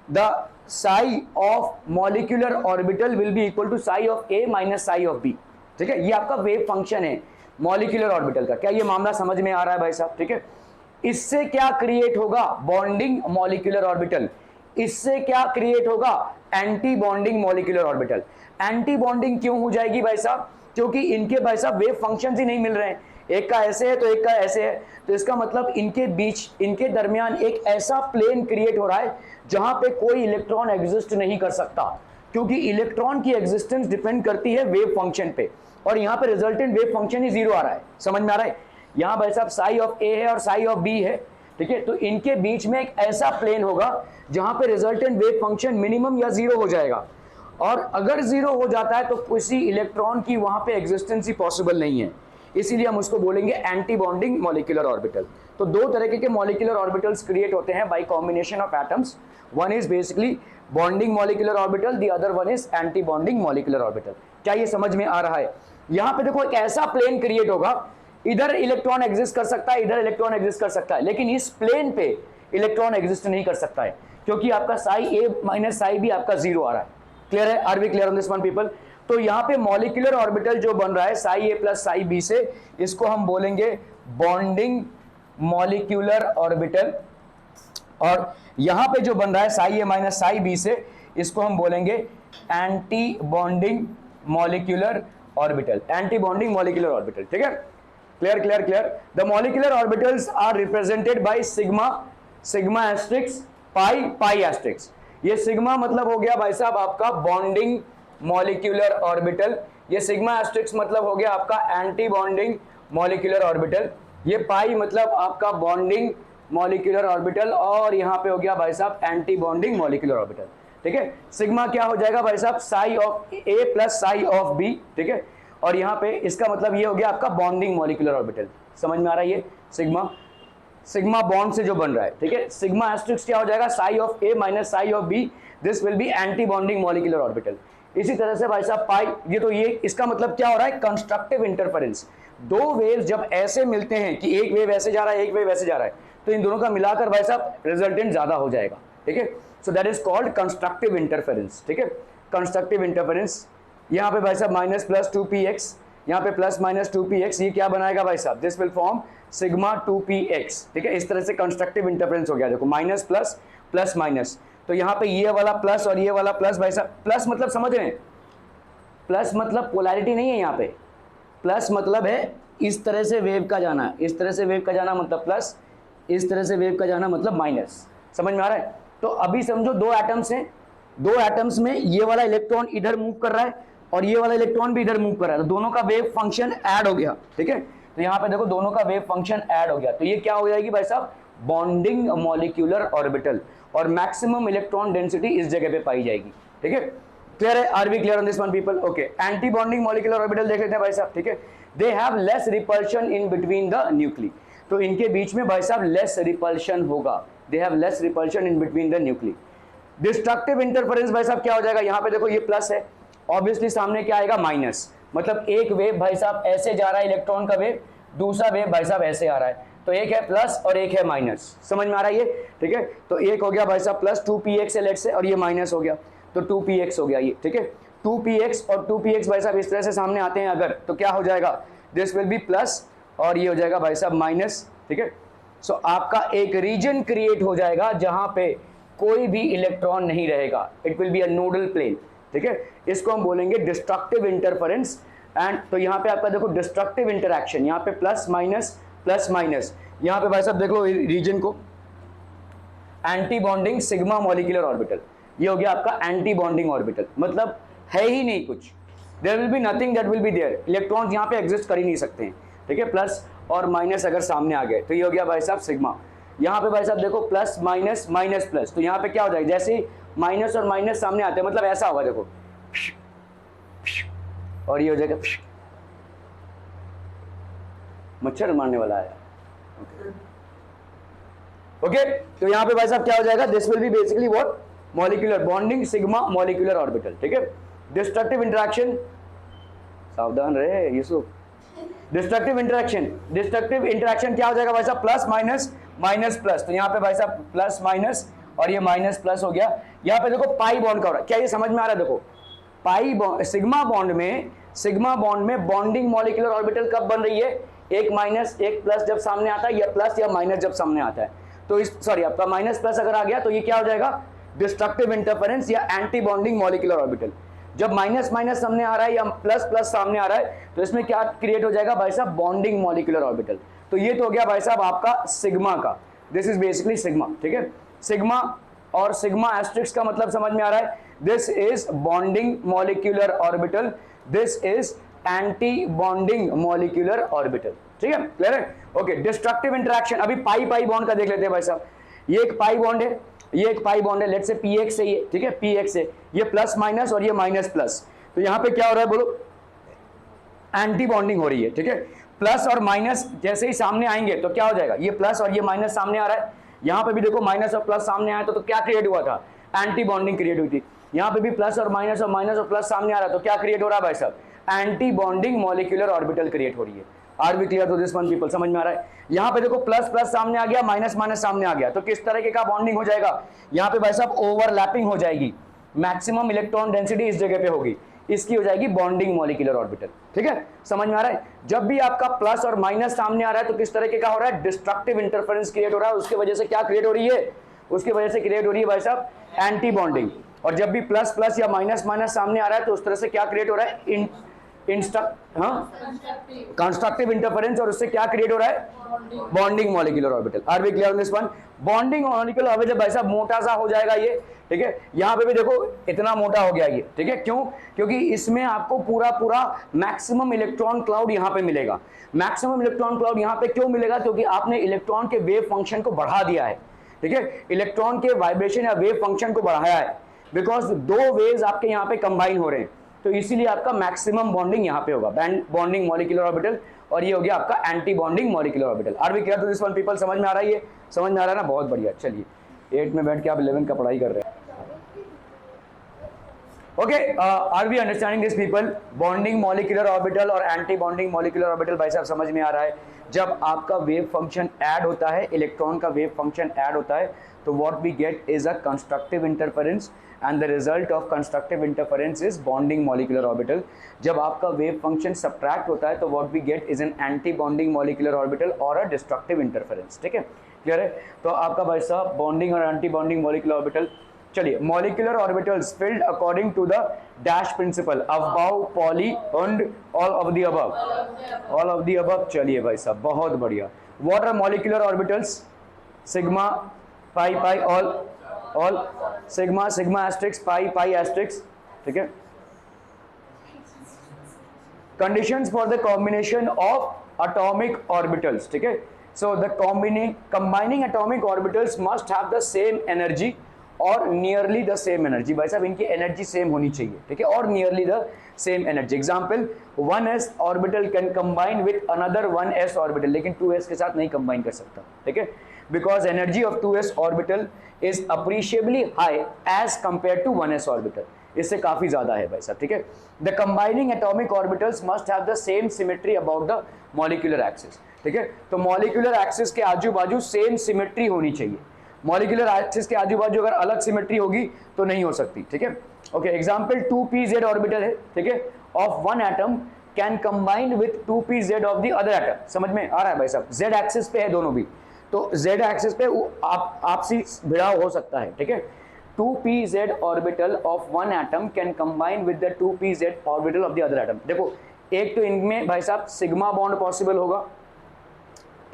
the psi of molecular orbital will be equal to psi of A minus psi of B, ठीक है। ये आपका वेव फंक्शन है मॉलिक्यूलर ऑर्बिटल का। क्या ये मामला समझ में आ रहा है भाई साहब, ठीक है। इससे क्या क्रिएट होगा, बॉन्डिंग मॉलिक्यूलर ऑर्बिटल। इससे क्या क्रिएट होगा, anti bonding molecular orbital. Anti bonding क्यों हो जाएगी भाई साहब, क्योंकि इनके भाई साहब वेव फंक्शंस ही नहीं मिल रहे हैं, एक का ऐसे है तो एक का ऐसे है, तो इसका मतलब इनके बीच, इनके दरमियान एक ऐसा प्लेन क्रिएट हो रहा है जहां पे कोई इलेक्ट्रॉन एग्जिस्ट नहीं कर सकता, क्योंकि इलेक्ट्रॉन की एग्जिस्टेंस डिपेंड करती है वेव फंक्शन पे, और यहाँ पे रिजल्टेंट वेव फंक्शन ही जीरो आ रहा है। समझ में आ रहा है, यहाँ भाई साहब साई ऑफ ए है और साई ऑफ बी है, ठीक है। तो इनके बीच में एक ऐसा प्लेन होगा जहां पे रिजल्टेंट वेव फंक्शन मिनिमम या जीरो हो जाएगा, और अगर जीरो हो जाता है तो किसी इलेक्ट्रॉन की वहां पे एग्जिस्टेंस ही पॉसिबल नहीं है, इसीलिए हम उसको बोलेंगे एंटी बॉन्डिंग मॉलिक्यूलर ऑर्बिटल। तो दो तरीके के मॉलिक्यूलर ऑर्बिटल्स क्रिएट होते हैं bye combination of atoms, one is basically bonding molecular orbital, the other one is anti bonding molecular orbital. क्या ये समझ में आ रहा है। यहाँ पे देखो एक ऐसा प्लेन क्रिएट होगा, इधर इलेक्ट्रॉन एग्जिस्ट कर सकता है, इधर इलेक्ट्रॉन एग्जिस्ट कर सकता है, लेकिन इस प्लेन पे इलेक्ट्रॉन एग्जिस्ट नहीं कर सकता है, क्योंकि आपका psi A minus psi B आपका जीरो आ रहा है। क्लियर है, are we clear on this one people. तो यहाँ पे मॉलिक्यूलर ऑर्बिटल जो बन रहा है psi A plus psi B से, इसको हम बोलेंगे बॉन्डिंग मॉलिक्यूलर ऑर्बिटल, और यहाँ पे जो बन रहा है psi A minus psi B से, इसको हम बोलेंगे anti bonding molecular orbital, anti bonding molecular orbital, ठीक है। Clear clear clear. The molecular orbitals are represented by sigma, sigma asterisk, pi, pi asterisk. ये सिग्मा मतलब हो गया भाई साहब आपका बॉन्डिंग मॉलिक्यूलर ऑर्बिटल, ये सिग्मा एस्ट्रिक्स मतलब हो गया आपका एंटी बॉन्डिंग मॉलिक्यूलर ऑर्बिटल, ये पाई मतलब आपका बॉन्डिंग मॉलिक्यूलर ऑर्बिटल, और यहाँ पे हो गया भाई साहब एंटी बॉन्डिंग मॉलिक्यूलर ऑर्बिटल, ठीक है। सिग्मा क्या हो जाएगा भाई साहब, psi of A plus psi of B, ठीक है। और यहाँ पे इसका मतलब ये हो गया आपका बॉन्डिंग मॉलिक्यूलर ऑर्बिटल। समझ में आ रहा है ये सिग्मा। सिग्मा बॉन्ड से जो बन रहा है, ठीक है। सिग्मा एस्ट्रिक्स क्या हो जाएगा, psi of A minus psi of B, this will be anti bonding molecular orbital. इसी तरह से भाई साहब पाई, ये तो ये इसका मतलब क्या हो रहा है, कंस्ट्रक्टिव इंटरफेरेंस। दो वेव्स जब ऐसे मिलते हैं कि एक वेव ऐसे जा रहा है, एक वेव ऐसे जा रहा है, तो इन दोनों का मिलाकर भाई साहब रिजल्टेंट ज्यादा हो जाएगा, ठीक है। So that is called constructive interference, ठीक है। कंस्ट्रक्टिव इंटरफेरेंस, यहाँ पे भाई साहब माइनस प्लस 2px, यहाँ पे प्लस माइनस 2px, ये क्या बनाएगा भाई साहब, this will form sigma 2px, ठीक है। इस तरह से कंस्ट्रक्टिव इंटरफेरेंस हो गया, देखो माइनस प्लस प्लस माइनस, तो यहाँ पे ये वाला प्लस और ये वाला प्लस भाई साहब, प्लस मतलब समझ रहे हैं, प्लस मतलब पोलैरिटी नहीं है यहाँ पे, प्लस मतलब है इस तरह से वेव का जाना, इस तरह से वेव का जाना मतलब प्लस, इस तरह से वेव का जाना मतलब माइनस, समझ में आ रहा है। तो अभी समझो दो एटम्स हैं, दो एटम्स में ये वाला इलेक्ट्रॉन इधर मूव कर रहा है और ये वाला इलेक्ट्रॉन भी इधर मूव कर रहा है, तो दोनों का वेव फंक्शन ऐड हो गया, ठीक है। तो यहाँ पे देखो दोनों का वेव फंक्शन ऐड हो गया, तो ये क्या हो जाएगी भाई साहब, बॉन्डिंग मॉलिक्यूलर ऑर्बिटल, और मैक्सिमम इलेक्ट्रॉन डेंसिटी इस जगह पे पाई जाएगी, ठीक है। क्लियर है, are we clear on this one people? Okay, anti bonding molecular orbital देख लेते हैं भाई साहब, ठीक है। They have less repulsion in between the nuclei, तो इनके बीच में भाई साहब लेस रिपल्शन होगा, they have less repulsion in between the nuclei. Destructive interference भाई साहब क्या हो जाएगा, यहाँ पे देखो ये प्लस है, ऑब्वियसली सामने क्या आएगा, माइनस, मतलब एक वेव भाई साहब ऐसे जा रहा है इलेक्ट्रॉन का वेव, दूसरा वेव भाई साहब ऐसे आ रहा है, तो एक है प्लस और एक है माइनस, समझ में आ रहा है ये, ठीक है। तो एक हो गया भाई साहब प्लस 2px लेट से, और ये माइनस हो गया, तो 2px हो गया ये, ठीक है। 2px और 2px भाई साहब इस तरह से सामने आते हैं अगर, तो क्या हो जाएगा, दिस विल बी प्लस और ये हो जाएगा भाई साहब माइनस, ठीक है। सो आपका एक रीजन क्रिएट हो जाएगा जहां पे कोई भी इलेक्ट्रॉन नहीं रहेगा, it will be a nodal plane, ठीक है। इसको हम बोलेंगे डिस्ट्रक्टिव इंटरफेरेंस। एंड तो यहाँ पे आपका देखो डिस्ट्रक्टिव इंटरैक्शन, यहाँ पे प्लस माइनस, यहाँ पे भाई साहब देख लो रीजन को, anti bonding sigma molecular orbital, ये हो गया आपका एंटी बॉन्डिंग ऑर्बिटल, मतलब है ही नहीं कुछ, there will be nothing that will be there, electrons यहाँ पे एग्जिस्ट कर ही नहीं सकते हैं, ठीक है। प्लस और माइनस अगर सामने आ गए तो ये हो गया भाई साहब सिग्मा। यहाँ पे भाई साहब देखो प्लस माइनस माइनस प्लस, तो यहाँ पे क्या हो जाएगा, जैसे माइनस और माइनस सामने आते हैं मतलब ऐसा होगा, देखो और ये हो जाएगा, मच्छर मारने वाला है, ओके। तो यहाँ पे भाई साहब क्या हो जाएगा, this will be basically what, molecular bonding sigma molecular orbital, ठीक है। डिस्ट्रक्टिव इंटरेक्शन, सावधान रहे यूसुफ, डिस्ट्रक्टिव इंटरेक्शन क्या हो जाएगा भाई साहब, प्लस माइनस माइनस प्लस, तो यहाँ पे भाई साहब प्लस माइनस और ये माइनस प्लस हो गया। यहाँ पे देखो पाई बॉन्ड का हो रहा है, क्या ये समझ में आ रहा है, देखो पाई बॉन्ड, सिग्मा बॉन्ड में बॉन्डिंग मॉलिक्यूलर ऑर्बिटल कब बन रही है, एक माइनस एक प्लस जब सामने आता है, या प्लस या माइनस जब सामने आता है, तो इस सॉरी आपका माइनस प्लस अगर आ गया तो ये क्या हो जाएगा, डिस्ट्रक्टिव इंटरफेरेंस या एंटी बॉन्डिंग मॉलिक्यूलर ऑर्बिटल। जब माइनस माइनस सामने आ रहा है या प्लस प्लस सामने आ रहा है, तो इसमें क्या क्रिएट हो जाएगा भाई साहब, बॉन्डिंग मॉलिक्यूलर ऑर्बिटल। तो ये तो हो गया भाई साहब आपका सिग्मा का, दिस इज बेसिकली सिग्मा, ठीक है। सिग्मा और सिग्मा एस्ट्रिक्स का मतलब समझ में आ रहा है, this is bonding molecular orbital, this is anti bonding molecular orbital, ठीक है, क्लियर है। ओके, डिस्ट्रक्टिव इंटरेक्शन, अभी पाई पाई बॉन्ड का देख लेते हैं भाई साहब। ये एक पाई बॉन्ड है, ये एक पाई बॉन्ड है, लेट्स से px है ये, ठीक है, px है, ये प्लस माइनस और ये माइनस प्लस, तो यहाँ पे क्या हो रहा है बोलो, एंटी बॉन्डिंग हो रही है, ठीक है। प्लस और माइनस जैसे ही सामने आएंगे तो क्या हो जाएगा, ये प्लस और ये माइनस सामने आ रहा है, यहाँ पे भी देखो माइनस और प्लस सामने आया तो क्या क्रिएट हुआ था, एंटी बॉन्डिंग क्रिएट हुई थी। यहाँ पे भी प्लस और माइनस और प्लस सामने आ रहा है तो क्या क्रिएट हो रहा है भाई साहब, anti bonding molecular orbital create हो रही है। Are we clear to this one people, समझ में आ रहा है। यहाँ पे देखो प्लस प्लस सामने आ गया, माइनस माइनस सामने आ गया, तो किस तरह का बॉन्डिंग हो जाएगा, यहाँ पे भाई साहब ओवरलैपिंग हो जाएगी, मैक्सिमम इलेक्ट्रॉन डेंसिटी इस जगह पे होगी, इसकी हो जाएगी बॉन्डिंग मॉलिक्यूलर ऑर्बिटल, ठीक है, समझ में आ रहा है। जब भी आपका प्लस और माइनस सामने आ रहा है तो किस तरह का हो रहा है, डिस्ट्रक्टिव इंटरफेरेंस क्रिएट हो रहा है, उसकी वजह से क्या क्रिएट हो रही है, उसकी वजह से क्रिएट हो रही है भाई साहब एंटी बॉन्डिंग। और जब भी प्लस प्लस या माइनस माइनस सामने आ रहा है तो उस तरह से क्या क्रिएट हो रहा है, कंस्ट्रक्टिव इंटरफेरेंस, और उससे क्या क्रिएट हो रहा है, bonding molecular orbital. Are we clear on this one. Bonding molecular orbital भाई साहब मोटा सा हो जाएगा ये, ठीक है, यहाँ पे भी देखो इतना मोटा हो गया ये, ठीक है, क्यों, क्योंकि इसमें आपको पूरा मैक्सिमम इलेक्ट्रॉन क्लाउड यहाँ पे मिलेगा। मैक्सिमम इलेक्ट्रॉन क्लाउड यहाँ पे क्यों मिलेगा, क्योंकि आपने इलेक्ट्रॉन के वेव फंक्शन को बढ़ा दिया है, ठीक है, इलेक्ट्रॉन के वाइब्रेशन या वेव फंक्शन को बढ़ाया है, बिकॉज दो वेव्स आपके यहाँ पे कंबाइन हो रहे हैं, तो इसीलिए आपका मैक्सिमम बॉन्डिंग यहाँ पे होगा, बॉन्डिंग मॉलिक्यूलर ऑर्बिटल। और ये हो गया आपका anti bonding molecular orbital. Are we clear to this one people? समझ में आ रहा है? ये समझ में आ रहा है ना? बहुत बढ़िया। चलिए 8 में बैठ के आप 11 का पढ़ाई कर रहे हैं। Okay, are we understanding this people? Bonding molecular orbital और एंटी बॉन्डिंग मॉलिक्यूलर ऑर्बिटल भाई साहब समझ में आ रहा है? जब आपका वेव फंक्शन ऐड होता है, इलेक्ट्रॉन का वेव फंक्शन ऐड होता है, तो what we get is a constructive interference and the result of constructive interference is bonding molecular orbital. जब आपका वेव फंक्शन सब्ट्रैक्ट होता है तो what we get is an anti bonding molecular orbital और a destructive interference. ठीक है, clear है? तो आपका भाई साहब बॉन्डिंग और एंटी बॉन्डिंग मॉलिक्यूलर ऑर्बिटल। चलिए, molecular orbitals filled according to the dash principle, above, Pauli and all of the above, all of the above. चलिए भाई साहब बहुत बढ़िया। What are molecular orbitals? Sigma, pi pi, all, sigma, sigma asterisk, pi pi asterisk. ठीक है, conditions for the combination of atomic orbitals। ठीक है, so the combining atomic orbitals must have the same energy और nearly the same energy. भाई साहब इनकी energy same होनी चाहिए। ठीक है, और nearly the same energy. Example, 1s orbital can combine with another 1s orbital, लेकिन 2s के साथ नहीं कंबाइन कर सकता। ठीक है, because energy of 2s orbital is appreciably high as compare to 1s orbital, इससे काफी ज्यादा है भाई साहब। ठीक है, the combining atomic orbitals must have the same symmetry about the molecular axis. ठीक है, तो मॉलिक्यूलर एक्सिस के आजू बाजू सेम सिमेट्री होनी चाहिए। मॉलिक्यूलर एक्सिस के आजू बाजू अगर अलग सिमेट्री होगी तो नहीं हो सकती। ठीक है, ओके, एग्जांपल 2pz ऑर्बिटल है। ठीक है, of one atom can combine with 2pz of the other atom. समझ में आ रहा है भाई साहब? z एक्सिस पे है दोनों भी, तो z एक्सिस पे आपसी भिड़ाव हो सकता है। ठीक है, 2pz orbital of one atom can combine with the 2pz orbital of the other atom. देखो, एक तो इनमें भाई साहब सिग्मा बॉन्ड पॉसिबल होगा,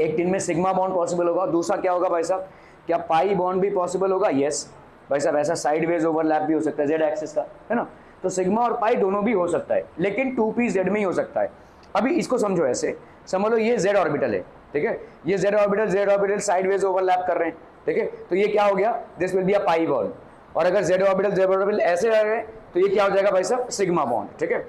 एक इनमें सिग्मा बॉन्ड पॉसिबल होगा। दूसरा क्या होगा भाई साहब? क्या पाई बॉन्ड भी पॉसिबल होगा? यस भाई साहब, ऐसा साइडवेज ओवरलैप भी हो सकता है जेड एक्सिस का, है ना? तो सिग्मा और पाई दोनों भी हो सकता है, लेकिन 2pz में ही हो सकता है। अभी इसको समझो ऐसे, समझ लो ये z ऑर्बिटल है। ठीक है, ये z ऑर्बिटल साइडवेज ओवरलैप कर रहे हैं। ठीक है, तो ये क्या हो गया? This will be a pi bond. और अगर z ऑर्बिटल ऐसे रह रहे हैं तो ये क्या हो जाएगा भाई साहब? Sigma bond. ठीक है,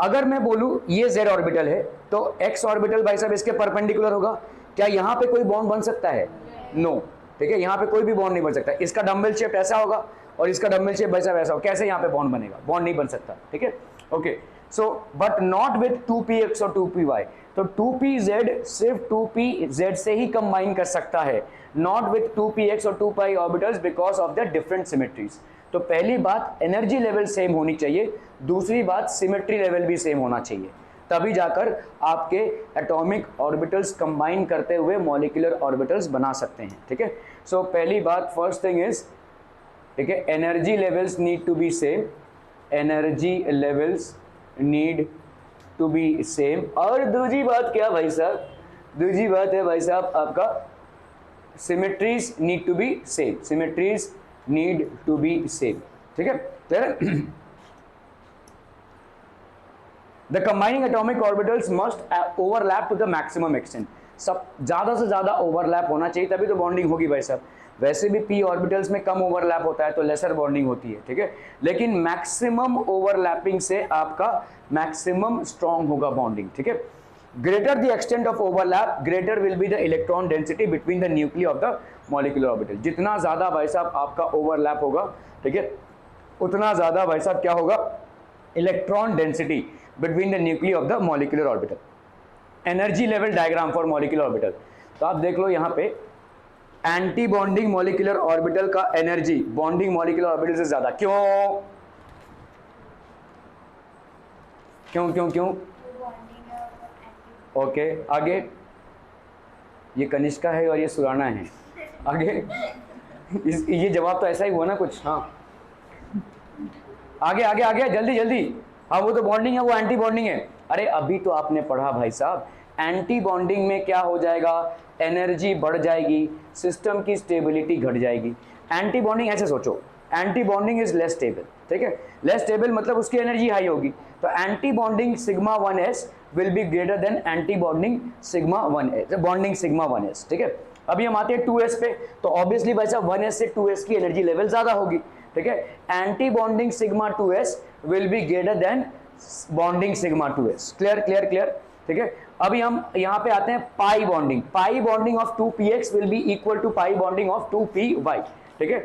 अगर मैं बोलूं ये z ऑर्बिटल है तो x ऑर्बिटल भाई साहब इसके परपेंडिकुलर होगा। क्या यहाँ पे कोई बॉन्ड बन सकता है? नो। ठीक है, यहाँ पे कोई भी बॉन्ड नहीं बन सकता। इसका डम्बल शेप ऐसा होगा और इसका डम्बल शेप भाई साहब ऐसा होगा। कैसे यहाँ पे बॉन्ड बनेगा? बॉन्ड नहीं बन सकता। ठीक है, okay, so but not with 2px और 2py। तो 2pz सिर्फ 2pz से ही कंबाइन कर सकता है, नॉट विद 2px और 2py orbitals because of the different symmetries. तो पहली बात एनर्जी लेवल सेम होनी चाहिए, दूसरी बात सिमेट्री लेवल भी सेम होना चाहिए, तभी जाकर आपके एटॉमिक ऑर्बिटल्स कंबाइन करते हुए मॉलिक्यूलर ऑर्बिटल्स बना सकते हैं। ठीक है, सो पहली बात, फर्स्ट थिंग इज, ठीक है, energy levels need to be same, energy levels need to be same. और दूसरी बात क्या भाई साहब? दूसरी बात है भाई साहब आपका symmetries need to be same, symmetries need to be same. ठीक है, The combining atomic orbitals must overlap to the maximum extent। सब ज़्यादा से ज़्यादा ओवरलैप होना चाहिए, तभी तो बॉन्डिंग होगी भाई साहब। वैसे भी p ऑर्बिटल्स में कम ओवरलैप होता है तो लेसर बॉन्डिंग होती है। ठीक है, लेकिन मैक्सिमम ओवरलैपिंग से आपका मैक्सिमम स्ट्रॉन्ग होगा बॉन्डिंग। ठीक है, greater the extent of overlap greater will be the electron density between the nuclear of the molecular orbital. जितना ज़्यादा भाई साहब आपका ओवरलैप होगा, ठीक है, उतना ज़्यादा भाई साहब क्या होगा? Electron density between the nuclei of the molecular orbital। Energy level diagram for molecular orbital, तो आप देख लो यहाँ पे एंटी बॉन्डिंग मॉलिक्यूलर ऑर्बिटल का एनर्जी बॉन्डिंग मॉलिक्यूलर ऑर्बिटल से ज्यादा। क्यों क्यों क्यों क्यों? ओके, आगे। ये कनिष्का है और ये सुराना है। आगे ये जवाब तो ऐसा ही हुआ ना कुछ। हाँ, आगे आगे आगे, जल्दी जल्दी। हाँ, वो तो बॉन्डिंग है, वो एंटी बॉन्डिंग है। अरे अभी तो आपने पढ़ा भाई साहब, एंटी बॉन्डिंग में क्या हो जाएगा? एनर्जी बढ़ जाएगी, सिस्टम की स्टेबिलिटी घट जाएगी। एंटी बॉन्डिंग ऐसे सोचो, anti bonding is less stable. ठीक है, लेस स्टेबल मतलब उसकी एनर्जी हाई होगी। तो anti bonding sigma 1s will be greater then anti bonding sigma 1s, bonding sigma 1s। ठीक है, अभी हम आते हैं 2s पे, तो ऑब्वियसली भाई साहब 1s से 2s की एनर्जी लेवल ज्यादा होगी। ठीक है, anti bonding sigma 2s will be greater than bonding sigma 2s। Clear clear clear? ठीक है। अभी हम यहाँ पे आते हैं pi bonding. Pi bonding of 2px will be equal to pi bonding of 2py, ठीक है।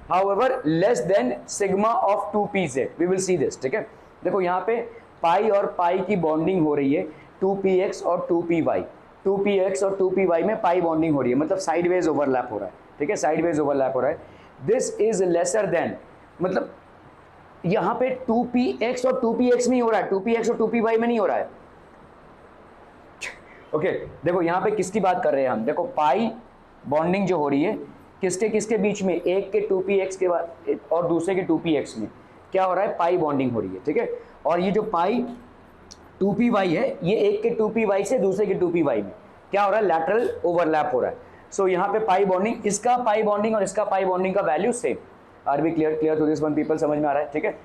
However less than sigma of 2pz, we will see this, ठीक है। देखो यहाँ पे पाई और पाई की बॉन्डिंग हो रही है 2px और 2py, 2px और 2py में पाई बॉन्डिंग हो रही है, मतलब साइडवेज ओवरलैप हो रहा है, ठीक है, साइडवेज ओवरलैप हो रहा है। दिस इज लेसर देन, मतलब यहाँ पे 2px और 2px नहीं हो रहा है, 2px और 2py में नहीं हो रहा है। ओके देखो यहाँ पे किसकी बात कर रहे हैं हम, देखो पाई बॉन्डिंग जो हो रही है किसके किसके बीच में, एक के 2px के बाद और दूसरे के 2px में क्या हो रहा है, पाई बॉन्डिंग हो रही है, ठीक है। और ये जो पाई 2py है, ये एक के 2py से दूसरे के 2py में क्या हो रहा है, लैटरल ओवरलैप हो रहा है। सो यहाँ पे पाई बॉन्डिंग, इसका पाई बॉन्डिंग और इसका पाई बॉन्डिंग का value same. Are be clear to this one people, समझ में आ रहा है, ठीक है।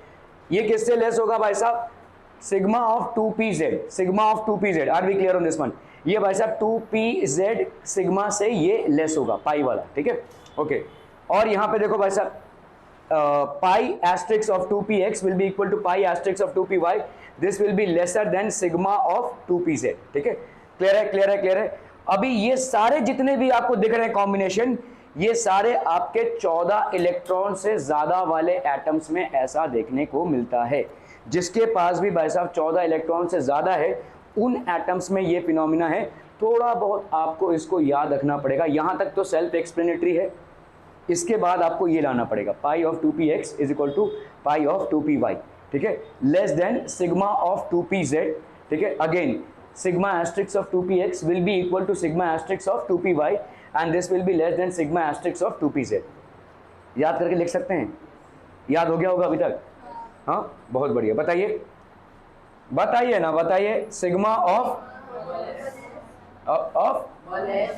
ये किससे लेस होगा भाई साहब, sigma of 2pz, sigma of 2pz, are be clear on this one. ये भाई साहब 2pz सिग्मा से ये लेस होगा पाई वाला, ठीक है, ओके। और यहाँ पे देखो भाई साहब pi asterisk of 2px will be equal to pi asterisk of 2py, this will be lesser than sigma of 2pz, ठीक है। क्लियर है, क्लियर है, क्लियर है। अभी ये सारे जितने भी आपको दिख रहे हैं कॉम्बिनेशन, ये सारे आपके 14 इलेक्ट्रॉन से ज्यादा वाले एटम्स में ऐसा देखने को मिलता है। जिसके पास भी भाई साहब 14 इलेक्ट्रॉन से ज्यादा है उन एटम्स में ये फिनोमिना है। थोड़ा बहुत आपको इसको याद रखना पड़ेगा, यहां तक तो सेल्फ एक्सप्लेनेटरी है, इसके बाद आपको ये लाना पड़ेगा, pi of 2px is equal to pi of 2py, ठीक है, less than sigma of 2pz, ठीक है। Again sigma asterisk of 2px will be equal to sigma asterisk of 2py and this will be less than sigma asterisk of 2pz। याद करके लिख सकते हैं, याद हो गया होगा अभी तक, हाँ बहुत बढ़िया। बताइए बताइए ना, बताइए sigma of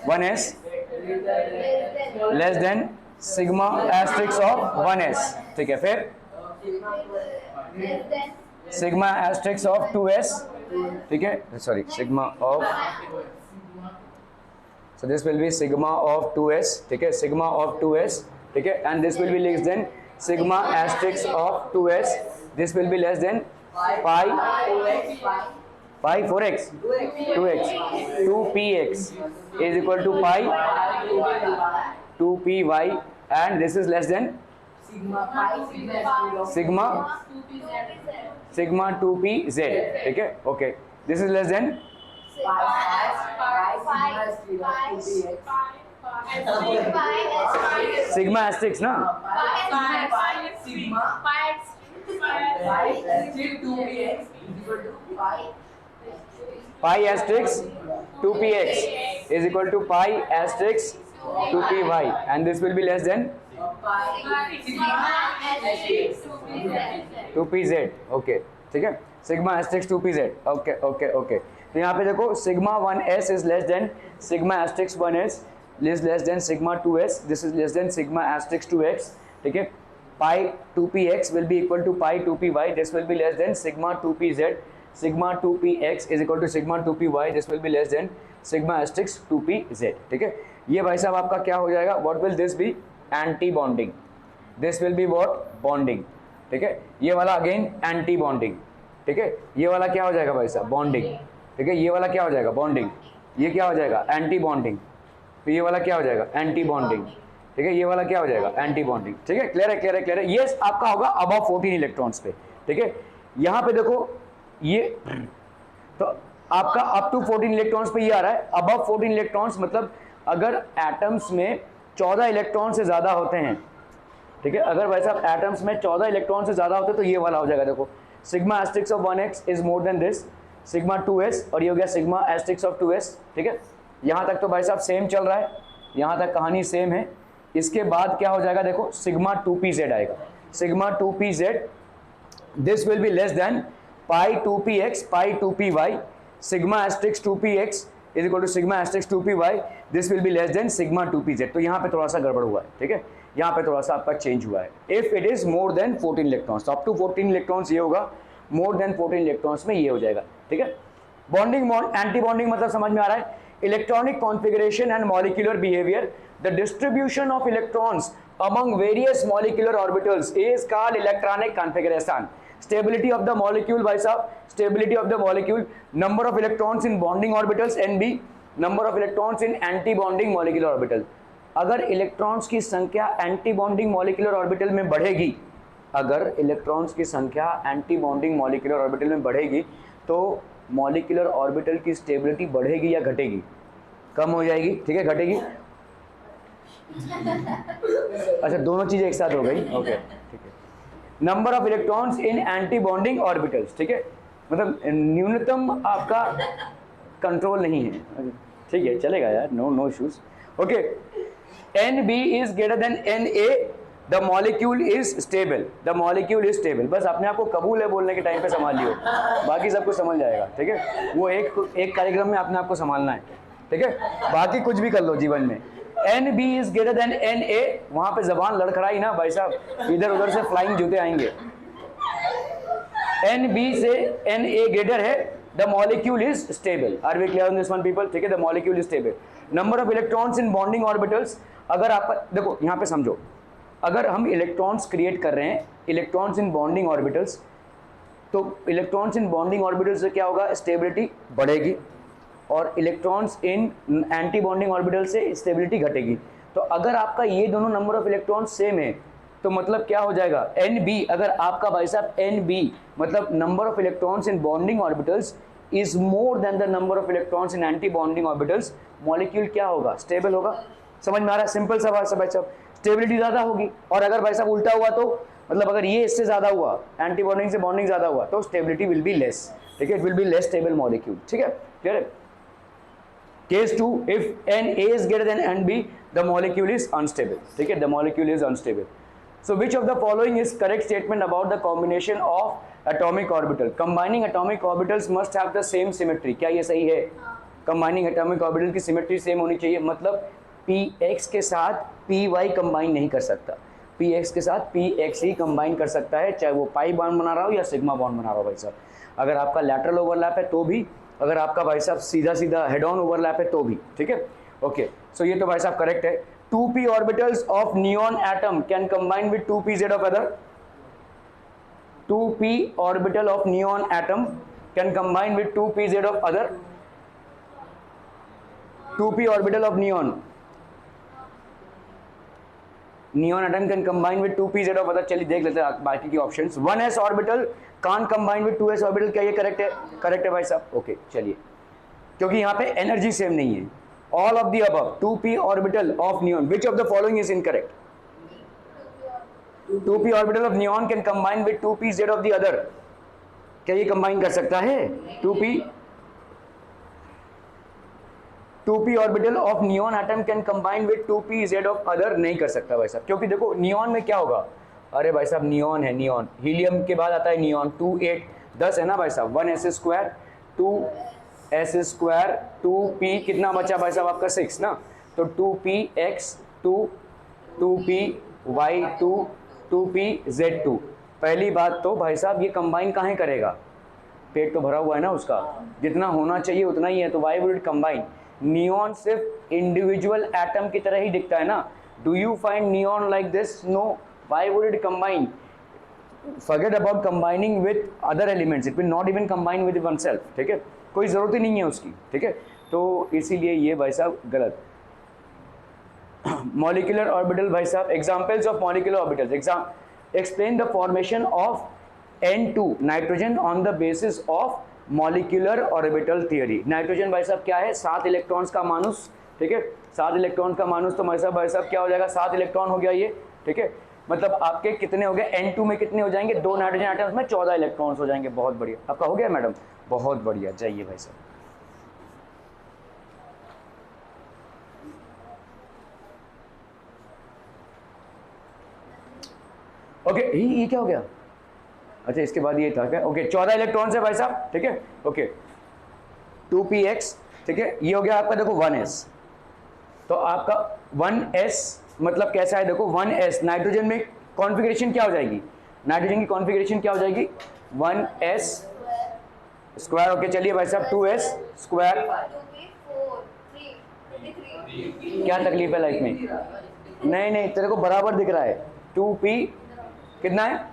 1s less than sigma asterisk of 1s, ठीक है। फिर सिग्मा एस्ट्रिक्स ऑफ 2s, ठीक है, sorry sigma of, so this will be sigma of 2s, ठीक है, sigma of 2s, ठीक है, and this will be less than sigma asterisk of 2s, this will be less than pi 4x 2x 2px is equal to pi 2py and this is less than sigma 2pz, ठीक है, okay, this is less than sigma asterisk ना, pi asterisk 2px is equal to pi asterisk 2py and this will be less than 2pz, okay, ठीक है, sigma asterisk 2pz, okay okay okay. तो यहाँ पे देखो sigma 1s is less than sigma asterisk 1s is less than sigma 2s, this is less than sigma asterisk 2x, ठीक है। Pi 2px will be equal to pi 2py, this will be less than sigma 2pz, sigma 2px is equal to sigma 2py, this will be less than sigma asterisk 2pz, ठीक है। ये भाई साहब आपका क्या हो जाएगा, what will this be, anti bonding, this will be what, bonding, ठीक है। ये वाला अगेन एंटी बॉन्डिंग, ठीक है। ये वाला क्या हो जाएगा भाई साहब, बॉन्डिंग, ठीक है। ये वाला क्या हो जाएगा, बॉन्डिंग, ये क्या हो जाएगा, एंटी बॉन्डिंग, तो ये वाला क्या हो जाएगा, एंटी बॉन्डिंग, ठीक है। ये वाला क्या हो जाएगा, एंटी बॉन्डिंग, ठीक है। क्लियर है, क्लियर है, क्लियर है। ये आपका होगा अबव 14 इलेक्ट्रॉन्स पे, ठीक है। यहाँ पे देखो ये तो आपका अप टू 14 इलेक्ट्रॉन्स पे ये आ रहा है, अबव 14 इलेक्ट्रॉन्स मतलब अगर एटम्स में 14 इलेक्ट्रॉन से ज्यादा होते हैं, ठीक है, अगर वैसा एटम्स में 14 इलेक्ट्रॉन से ज्यादा होते हैं तो ये वाला हो जाएगा, देखो sigma asterisk of 1x is more than this sigma 2s और ये हो गया सिग्मा एस्ट्रिक्स ऑफ 2s, ठीक है। यहाँ तक तो भाई साहब सेम चल रहा है, यहाँ तक कहानी सेम है। इसके बाद क्या हो जाएगा, देखो सिग्मा 2pz आएगा, sigma 2pz this will be less than pi 2px pi 2py, sigma asterisk 2px is equal to sigma asterisk 2py, this will be less than sigma 2pz। तो यहाँ पे थोड़ा सा गड़बड़ हुआ है, ठीक है, यहाँ पे थोड़ा सा आपका चेंज हुआ है। If it is more than 14 electrons, up to 14 electrons ये होगा, मोर देन 14 इलेक्ट्रॉन्स में ये हो जाएगा, ठीक है। बॉन्डिंग बॉन्ड, एंटी बॉन्डिंग मतलब समझ में आ रहा है, electronic configuration and molecular behaviour, the distribution of electrons among various molecular orbitals is called electronic configuration। Stability of the molecule भाई साहब, stability of the molecule, number of electrons in bonding orbitals Nb, number of electrons in anti bonding molecular orbital. अगर electrons की संख्या anti bonding molecular orbital में बढ़ेगी, अगर electrons की संख्या एंटी बॉन्डिंग मॉलिक्यूलर ऑर्बिटल में बढ़ेगी तो मॉलिक्यूलर ऑर्बिटल की स्टेबिलिटी बढ़ेगी या घटेगी? कम हो जाएगी, ठीक है, घटेगी। अच्छा, दोनों चीजें एक साथ हो गई, ओके, ठीक है। Number of electrons in anti bonding orbitals, ठीक है, मतलब न्यूनतम आपका कंट्रोल नहीं है, ठीक है, चलेगा यार, no issues, okay. Nb is greater than Na, the molecule is stable, the molecule is stable। बस अपने आप को कबूल है बोलने के टाइम पे संभाल लियो, बाकी सब कुछ समझ जाएगा, ठीक है। वो एक कार्यक्रम में अपने आप को संभालना है, ठीक है, बाकी कुछ भी कर लो जीवन में। Nb is greater than Na, वहां पे जबान लड़खड़ाई ना भाई साहब, इधर उधर से फ्लाइंग जूते आएंगे। Nb से Na ग्रेटर है, the molecule is stable। Are we clear on this one people? ठीक है, the molecule is stable। Number of electrons in bonding orbitals, अगर आप देखो यहाँ पे समझो, अगर हम इलेक्ट्रॉन्स क्रिएट कर रहे हैं, इलेक्ट्रॉन्स इन बॉन्डिंग ऑर्बिटल्स, तो इलेक्ट्रॉन्स इन बॉन्डिंग ऑर्बिटल्स से क्या होगा? स्टेबिलिटी बढ़ेगी, और electrons in anti bonding orbital से स्टेबिलिटी घटेगी। तो अगर आपका ये दोनों नंबर ऑफ इलेक्ट्रॉन्स सेम है तो मतलब क्या हो जाएगा? Nb, अगर आपका भाई साहब Nb मतलब number of electrons in bonding orbitals is more then the number of electrons in anti bonding orbitals, molecule क्या होगा? स्टेबल होगा। समझ में आ रहा है? सिंपल सवाल है भाई साहब, स्टेबिलिटी ज़्यादा होगी। और अगर भाई साहब उल्टा हुआ तो मतलब अगर ये इससे ज़्यादा हुआ, एंटी बॉन्डिंग से बॉन्डिंग ज़्यादा हुआ, तो स्टेबिलिटी विल बी लेस, ठीक है, it will be less stable molecule, ठीक है, क्लियर है। Case 2, if Na is greater than Nb, the molecule is unstable, ठीक है, the molecule is unstable। So which of the following is correct statement about the combination of atomic orbital? Combining atomic orbitals must have the same symmetry। क्या ये सही है? Combining atomic orbital की symmetry same होनी चाहिए, मतलब px के साथ py combine नहीं कर सकता, px के साथ px ही combine कर सकता है, चाहे वो पाई बॉन्ड बना रहा हो या सिग्मा बॉन्ड बना रहा हो भाई साहब। अगर आपका लैटरल ओवरलैप है तो भी, अगर आपका भाई साहब सीधा सीधा हेड ऑन ओवरलैप है तो भी, ठीक है, ओके। सो ये तो भाई साहब करेक्ट है। 2p orbitals of neon atom can combine with 2pz of other। 2p orbital of neon atom can combine with 2pz of other। 2p orbital of neon atom can combine with 2pz of other। चलिए देख लेते हैं बाकी की options. 1s orbital can't combine with 2s orbital, क्या ये correct है? Correct है भाई साहब, ओके, चलिए, क्योंकि यहाँ पे एनर्जी सेम नहीं है। All of the above, 2p orbital of neon, which of the following is incorrect? 2p orbital of neon can combine with 2pz of the other। क्या ये combine कर सकता है? 2p orbital of neon atom can combine with 2pz of other, नहीं कर सकता भाई साहब, क्योंकि देखो नियॉन में क्या होगा? अरे भाई साहब नियॉन है, नियॉन, हीलियम के बाद आता है नियॉन, 2 8 10 है ना भाई साहब, 1s square 2s square 2p कितना बचा भाई साहब आपका 6 ना, तो 2px 2 2py 2 2pz2। पहली बात तो भाई साहब ये कंबाइन कहाँ करेगा? पेट तो भरा हुआ है ना उसका, जितना होना चाहिए उतना ही है, तो why would it combine? Neon सिर्फ इंडिविजुअल एटम की तरह ही दिखता है ना। Do you find neon like this? No. Why would it combine? forget about combining with other elements, it will not even combine with oneself, ठीक है, कोई ज़रूरत ही नहीं है उसकी, ठीक है, तो इसीलिए ये भाई साहब गलत। मॉलिक्यूलर ऑर्बिटल भाई साहब, examples of molecular orbitals, explain the formation of N2 nitrogen on the basis of molecular orbital theory. Nitrogen भाई साहब क्या है? 7 इलेक्ट्रॉन्स का मानुस, ठीक है, 7 इलेक्ट्रॉन का मानुस, तो भाई साहब क्या हो जाएगा? 7 इलेक्ट्रॉन हो गया ये, ठीक है, मतलब आपके कितने हो गए? N2 में कितने हो जाएंगे? 2 नाइट्रोजन आइटम्स में 14 इलेक्ट्रॉन्स हो जाएंगे। बहुत बढ़िया, आपका हो गया मैडम, बहुत बढ़िया, जाइए भाई साहब। ओके, ये क्या हो गया? अच्छा, इसके बाद ये था क्या? ओके, 14 इलेक्ट्रॉन्स है भाई साहब, ठीक है, ओके, 2px, ठीक है, ये हो गया आपका, देखो 1s, तो आपका 1s मतलब कैसा है? देखो 1s नाइट्रोजन में कॉन्फ़िगरेशन क्या हो जाएगी? नाइट्रोजन की कॉन्फ़िगरेशन क्या हो जाएगी? 1s स्क्वायर, ओके, चलिए भाई साहब 2s स्क्वायर। क्या तकलीफ है लाइफ में? नहीं तेरे को बराबर दिख रहा है, 2p कितना है?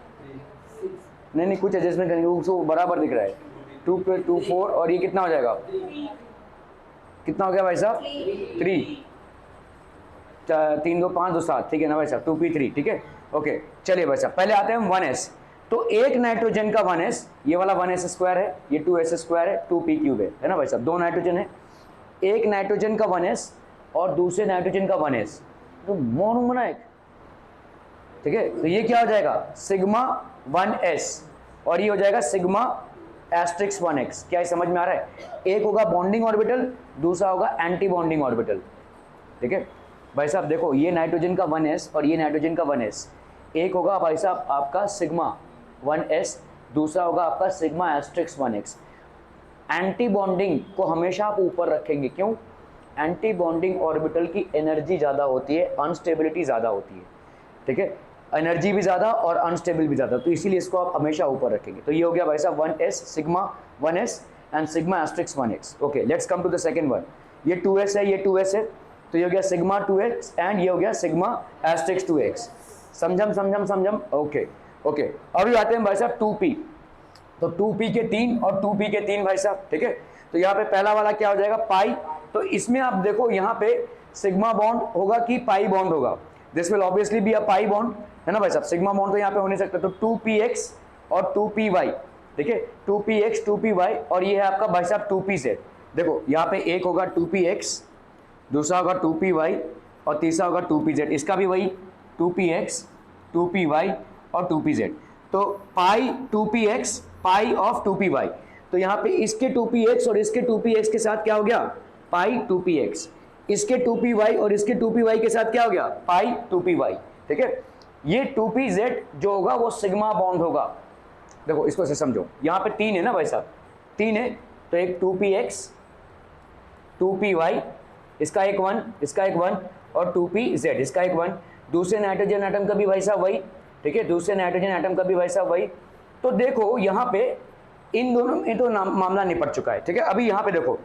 नहीं नहीं कुछ एडजस्टमेंट करेंगे, उसको बराबर दिख रहा है 2 पे 2 4 और ये कितना हो जाएगा, कितना हो गया भाई साहब 3, 3 2 5 2 7, ठीक है ना भाई साहब 2p3, ठीक है ओके। चलिए भाई साहब पहले आते हैं हम 1s। तो एक नाइट्रोजन का 1s, ये वाला 1s स्क्वायर है, ये 2s स्क्वायर है, 2p क्यूब है ना भाई साहब, 2 नाइट्रोजन है, एक नाइट्रोजन का 1s और दूसरे नाइट्रोजन का 1s, तो मोनो बना एक, ठीक है। तो ये क्या हो जाएगा सिग्मा 1s और ये हो जाएगा सिग्मा एस्ट्रिक्स 1x। क्या ये समझ में आ रहा है? एक होगा बॉन्डिंग ऑर्बिटल, दूसरा होगा एंटी बॉन्डिंग ऑर्बिटल, ठीक है भाई साहब। देखो ये नाइट्रोजन का 1s और ये नाइट्रोजन का 1s, एक होगा भाई साहब आपका सिग्मा 1s, दूसरा होगा आपका sigma asterisk 1x। Anti bonding को हमेशा आप ऊपर रखेंगे, क्यों? एंटी बॉन्डिंग ऑर्बिटल की एनर्जी ज़्यादा होती है, अनस्टेबिलिटी ज़्यादा होती है, ठीक है, एनर्जी भी ज़्यादा और अनस्टेबल भी ज़्यादा, तो इसीलिए इसको आप हमेशा ऊपर रखेंगे। तो ये हो गया भाई साहब 1s sigma 1s and sigma asterisk 1x। Okay let's come to the second one. ये 2s है, ये 2s है, तो ये हो गया सिग्मा 2x एंड ये हो गया सिग्मा एस्ट्रिक्स 2x। समझम ओके ओके। अभी आते हैं भाई साहब 2p। तो 2p के 3 और 2p के 3 भाई साहब, ठीक है। तो यहाँ पे पहला वाला क्या हो जाएगा पाई, तो इसमें आप देखो यहाँ पे सिग्मा बॉन्ड होगा कि पाई बॉन्ड होगा, this will obviously be a pi bond, है ना भाई साहब। सिग्मा बॉन्ड तो यहाँ पे हो नहीं सकता, तो 2px और 2py, ठीक है 2px 2py और ये है आपका भाई साहब 2pz। देखो यहाँ पे एक होगा 2px, दूसरा होगा 2py और तीसरा होगा 2pz, इसका भी वही 2px 2py और 2pz। तो पाई 2px पाई ऑफ 2py, तो यहाँ पे इसके 2px और इसके 2px के साथ क्या हो गया पाई 2px, इसके 2py और इसके 2py के साथ क्या हो गया पाई 2py, ठीक है। ये 2pz जो होगा वो सिग्मा बॉन्ड होगा। देखो इसको से समझो, यहाँ पे 3 है ना भाई साहब, 3 है, तो एक 2px 2py, इसका एक 1, इसका एक 1 और 2pz इसका एक 1, दूसरे नाइट्रोजन एटम का भी भाई साहब वही, ठीक है, दूसरे नाइट्रोजन एटम का भी भाई साहब वही। तो देखो यहाँ पे इन दोनों में तो मामला निपट चुका है, ठीक है। अभी यहाँ पे देखो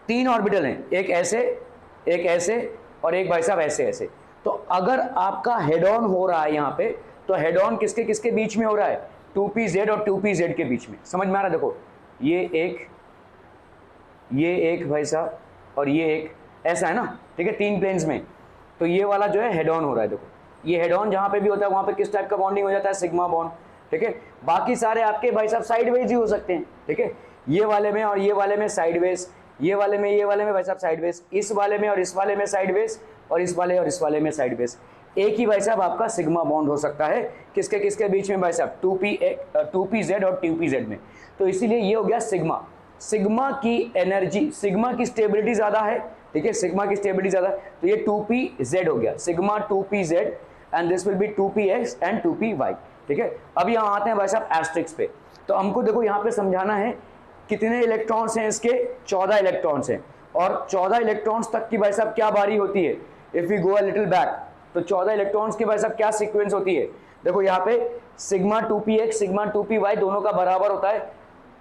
3 ऑर्बिटल हैं, एक ऐसे और एक भाई साहब ऐसे ऐसे। तो अगर आपका हेड ऑन हो रहा है यहाँ पे, तो हेड ऑन किसके किसके बीच में हो रहा है 2pz और 2pz के बीच में, समझ में आ रहा है? देखो ये एक भाई साहब और ये एक, ऐसा है ना, ठीक है, 3 प्लेन्स में। तो ये वाला जो है हेड ऑन हो रहा है, देखो ये हेड ऑन जहाँ पे भी होता है वहाँ पे किस टाइप का बॉन्डिंग हो जाता है सिग्मा बॉन्ड, ठीक है। बाकी सारे आपके भाई साहब साइडवेज ही हो सकते हैं, ठीक है, ये वाले में और ये वाले में साइडवेज, ये वाले में भाई साहब साइडवेज, इस वाले में और इस वाले में साइडवेज और इस वाले और इस वाले में साइडवेज। एक ही भाई साहब आपका सिग्मा बॉन्ड हो सकता है किसके किसके बीच में भाई साहब 2pz और 2pz में। तो इसीलिए ये हो गया सिग्मा। सिग्मा की एनर्जी, सिग्मा की स्टेबिलिटी ज़्यादा है, ठीक है, सिग्मा की स्टेबिलिटी ज़्यादा है, तो ये 2pz हो गया, sigma 2pz and this will B 2px and 2py, ठीक है। अब यहाँ आते हैं भाई साहब एस्ट्रिक्स पे। तो हमको देखो यहाँ पे समझाना है कितने इलेक्ट्रॉन्स हैं इसके, 14 इलेक्ट्रॉन्स हैं, और 14 इलेक्ट्रॉन्स तक की भाई साहब क्या बारी होती है, if we go a little back, तो 14 इलेक्ट्रॉन्स की भाई साहब क्या सीक्वेंस होती है। देखो यहाँ पे सिग्मा 2px सिग्मा 2py दोनों का बराबर होता है,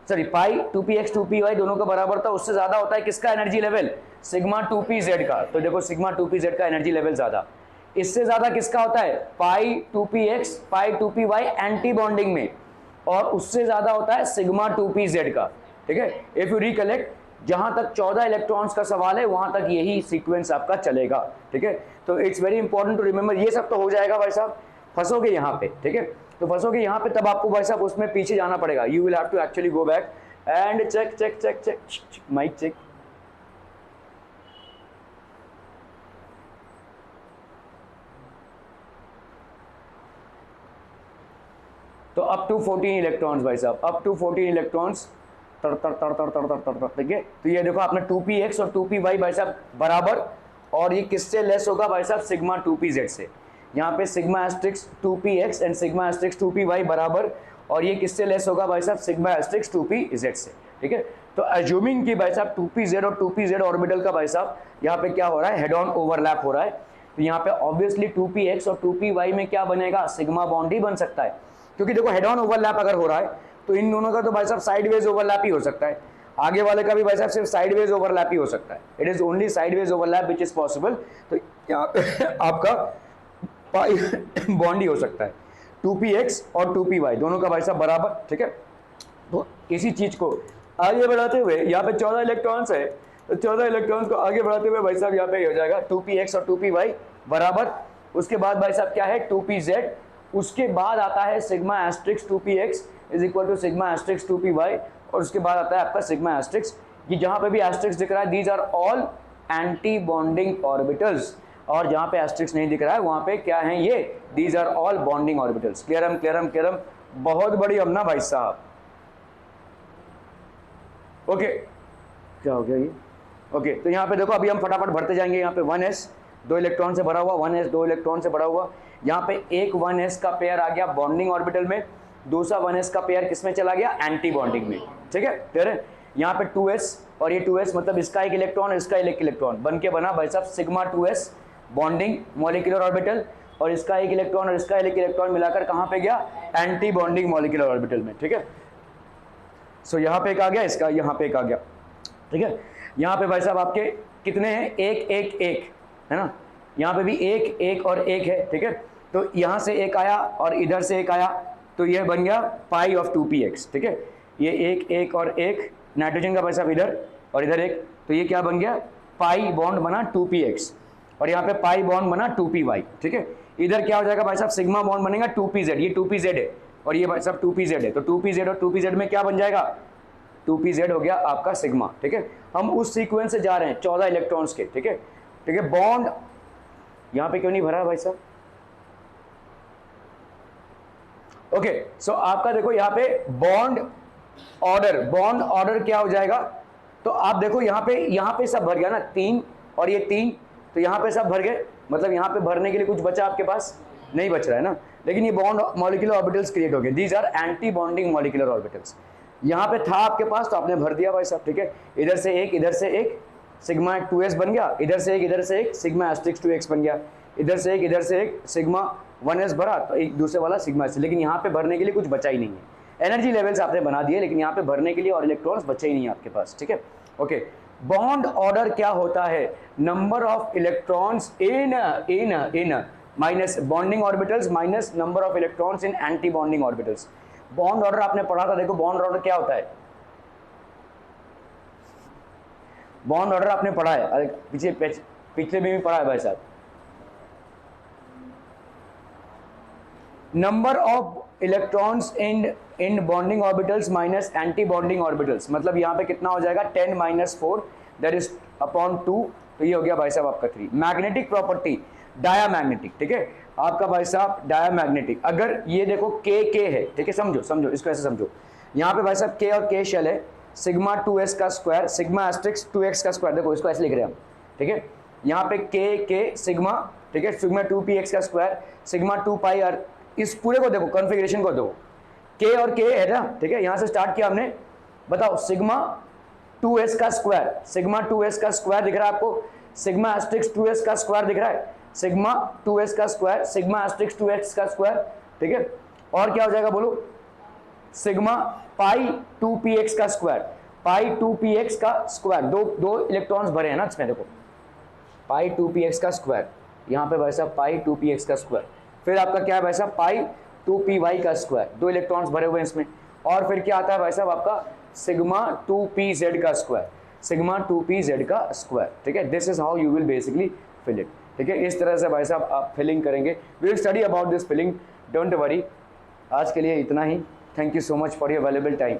सॉरी पाई 2px 2py दोनों का बराबर होता है, उससे ज्यादा होता है किसका एनर्जी लेवल सिग्मा 2pz का। तो देखो सिग्मा 2pz का एनर्जी लेवल ज्यादा, इससे ज्यादा किसका होता है pi 2px pi 2py anti bonding में, और उससे ज्यादा होता है सिग्मा 2pz का, ठीक है। इफ यू रिकलेक्ट, जहां तक 14 इलेक्ट्रॉन्स का सवाल है वहां तक यही सीक्वेंस आपका चलेगा, ठीक है। तो it's very important to remember, ये सब तो हो जाएगा भाई साहब, फंसोगे यहाँ पे, ठीक है, तो फंसोगे यहाँ पे, तब आपको भाई साहब उसमें पीछे जाना पड़ेगा, you will have to actually go back and check check check check mic check. तो अप टू 14 इलेक्ट्रॉन्स भाई साहब, अप टू 14 इलेक्ट्रॉन्स, तर तर तर तर तर तर तर तर, ठीक है। तो ये देखो आपने 2px और 2py भाई साहब बराबर, और ये किससे लेस होगा भाई साहब सिग्मा 2pz से। यहाँ पे sigma asterisk 2px and sigma asterisk 2py बराबर, और ये किससे लेस होगा भाई साहब सिग्मा एस्ट्रिक्स 2pz से, ठीक है। तो अज्यूमिंग की भाई साहब 2pz और 2pz ऑर्बिटल का भाई साहब यहाँ पे क्या हो रहा है हेड ऑन ओवरलैप हो रहा है, तो यहाँ पे ऑब्वियसली 2px और 2py में क्या बनेगा सिग्मा बॉन्ड ही बन सकता है, क्योंकि देखो हेड ऑन ओवरलैप अगर हो रहा है तो इन दोनों का तो भाई साहब साइडवेज ओवरलैप ही हो सकता है, आगे वाले का भी भाई साहब सिर्फ साइडवेज ओवरलैप ही हो सकता है, it is only sideways overlap which is possible. तो यहाँ पे आपका पाई बॉन्ड ही हो सकता है। 2px और 2py दोनों का भाई साहब बराबर, ठीक है। तो इसी चीज को आगे बढ़ाते हुए यहाँ पे 14 इलेक्ट्रॉन्स है, तो 14 इलेक्ट्रॉन्स को आगे बढ़ाते हुए भाई साहब यहाँ पे हो जाएगा 2px और 2py बराबर। उसके बाद भाई साहब क्या है 2pz, उसके बाद आता है sigma asterisk 2px is equal to sigma asterisk 2py, और उसके बाद आता है आपका सिग्मा एस्ट्रिक्स। ये जहां पे भी एस्ट्रिक्स दिख रहा है these are all anti bonding orbitals, और जहां पे एस्ट्रिक्स नहीं दिख रहा है वहां पे क्या है ये, these are all bonding orbitals. क्लियरम क्लियरम क्लियरम, बहुत बड़ी अब ना भाई साहब। ओके क्या हो गया ये, ओके तो यहाँ पे देखो अभी हम फटाफट भरते जाएंगे। यहाँ पे 1s 2 इलेक्ट्रॉन से भरा हुआ, 1s 2 इलेक्ट्रॉन से भरा हुआ। यहाँ पे एक 1s का पेयर आ गया बॉन्डिंग ऑर्बिटल में, दूसरा 1s का पेयर किसमें चला गया, एंटी बॉन्डिंग में, ठीक है क्लियर है। यहाँ पे 2s और ये 2s मतलब इसका एक इलेक्ट्रॉन इसका एक इलेक्ट्रॉन बन के बना भाई साहब sigma 2s bonding molecular orbital, और इसका एक इलेक्ट्रॉन और इसका एक इलेक्ट्रॉन मिलाकर कहाँ पे गया, एंटी बॉन्डिंग मॉलिक्यूलर ऑर्बिटल में, ठीक है। सो यहाँ पे एक आ गया, इसका यहाँ पे एक आ गया, ठीक है। यहाँ पे भाई साहब आपके कितने हैं, एक एक एक है ना, यहाँ पे भी एक एक और एक है, ठीक है। तो यहाँ से एक आया और इधर से एक आया, तो यह बन गया पाई ऑफ 2px, ठीक है। ये एक एक और एक, नाइट्रोजन का भाई साहब इधर और इधर एक, तो ये क्या बन गया, पाई बॉन्ड बना 2px, और यहाँ पे पाई बॉन्ड बना 2py, ठीक है। इधर क्या हो जाएगा भाई साहब, सिग्मा बॉन्ड बनेगा 2pz, ये 2pz है और ये भाई साहब 2pz है, तो 2pz और 2pz में क्या बन जाएगा, 2pz हो गया आपका सिग्मा, ठीक है। हम उस सीक्वेंस से जा रहे हैं 14 इलेक्ट्रॉन्स के, ठीक है ठीक है। बॉन्ड यहाँ पे क्यों नहीं भरा है भाई साहब, ओके सो आपका देखो यहाँ पे बॉन्ड ऑर्डर क्या हो जाएगा, तो आप देखो यहाँ पे सब भर गया ना, 3 और ये 3, तो यहाँ पे सब भर गए, मतलब यहाँ पे भरने के लिए कुछ बचा आपके पास नहीं बच रहा है ना, लेकिन ये बॉन्ड मॉलिक्यूलर ऑर्बिटल्स क्रिएट हो गए, these are anti bonding molecular orbitals. यहाँ पे था आपके पास तो आपने भर दिया भाई साहब, ठीक है। इधर से एक सिग्मा 2s बन गया, इधर से एक सिग्मा एस्ट्रिक्स 2x बन गया, इधर से एक सिग्मा 1s भरा, तो एक दूसरे वाला सिग्मा s, लेकिन यहाँ पे भरने के लिए कुछ बचा ही नहीं है। एनर्जी लेवल्स आपने बना दिए, लेकिन यहाँ पे भरने के लिए और इलेक्ट्रॉन्स बचे ही नहीं आपके पास, ठीक है ओके। बॉन्ड ऑर्डर क्या होता है, number of electrons in minus bonding orbitals minus number of electrons in anti bonding orbitals. Bond order आपने पढ़ा था, देखो बॉन्ड ऑर्डर क्या होता है, बॉन्ड ऑर्डर आपने पढ़ा है, अरे पिछले में भी पढ़ा है भाई साहब। Number of electrons in bonding orbitals minus anti bonding orbitals, मतलब यहाँ पे कितना हो जाएगा 10 - 4 दैट इज अपॉन 2, तो ये हो गया भाई साहब आपका 3। मैग्नेटिक प्रॉपर्टी डायामैग्नेटिक, ठीक है आपका भाई साहब डायामैग्नेटिक। अगर ये देखो के है, ठीक है, समझो इसको ऐसे समझो, यहाँ पे भाई साहब के और के शेल है, सिग्मा 2s का स्क्वायर सिग्मा एस्ट्रिक्स 2x का स्क्वायर, देखो इसको ऐसे लिख रहे हैं हम, ठीक है। यहाँ पे के सिग्मा, ठीक है, सिग्मा 2px का स्क्वायर सिग्मा 2पाई, और इस पूरे को देखो कॉन्फ़िगरेशन को देखो, के और के है ना, ठीक है। यहाँ से स्टार्ट किया हमने, बताओ सिग्मा 2s का स्क्वायर, सिग्मा 2s का स्क्वायर दिख रहा है आपको, सिग्मा एस्ट्रिक्स 2s का स्क्वायर दिख रहा है, सिग्मा 2s का स्क्वायर सिग्मा एस्ट्रिक्स 2x का स्क्वायर, ठीक है। और क्या हो जाएगा बोलो, सिग्मा पाई 2px का स्क्वायर, पाई 2px का स्क्वायर, दो इलेक्ट्रॉन्स भरे हैं ना इसमें, देखो पाई 2px का स्क्वायर, यहाँ पे भाई साहब पाई 2px का स्क्वायर, फिर आपका क्या है भाई साहब पाई 2py का स्क्वायर, दो इलेक्ट्रॉन्स भरे हुए हैं इसमें, और फिर क्या आता है भाई साहब आपका सिग्मा 2pz का स्क्वायर, सिग्मा 2pz का स्क्वायर, ठीक है। This is how you will basically fill it, ठीक है। इस तरह से भाई साहब आप फिलिंग करेंगे, we will study about this filling, don't worry. आज के लिए इतना ही, thank you so much for your valuable time.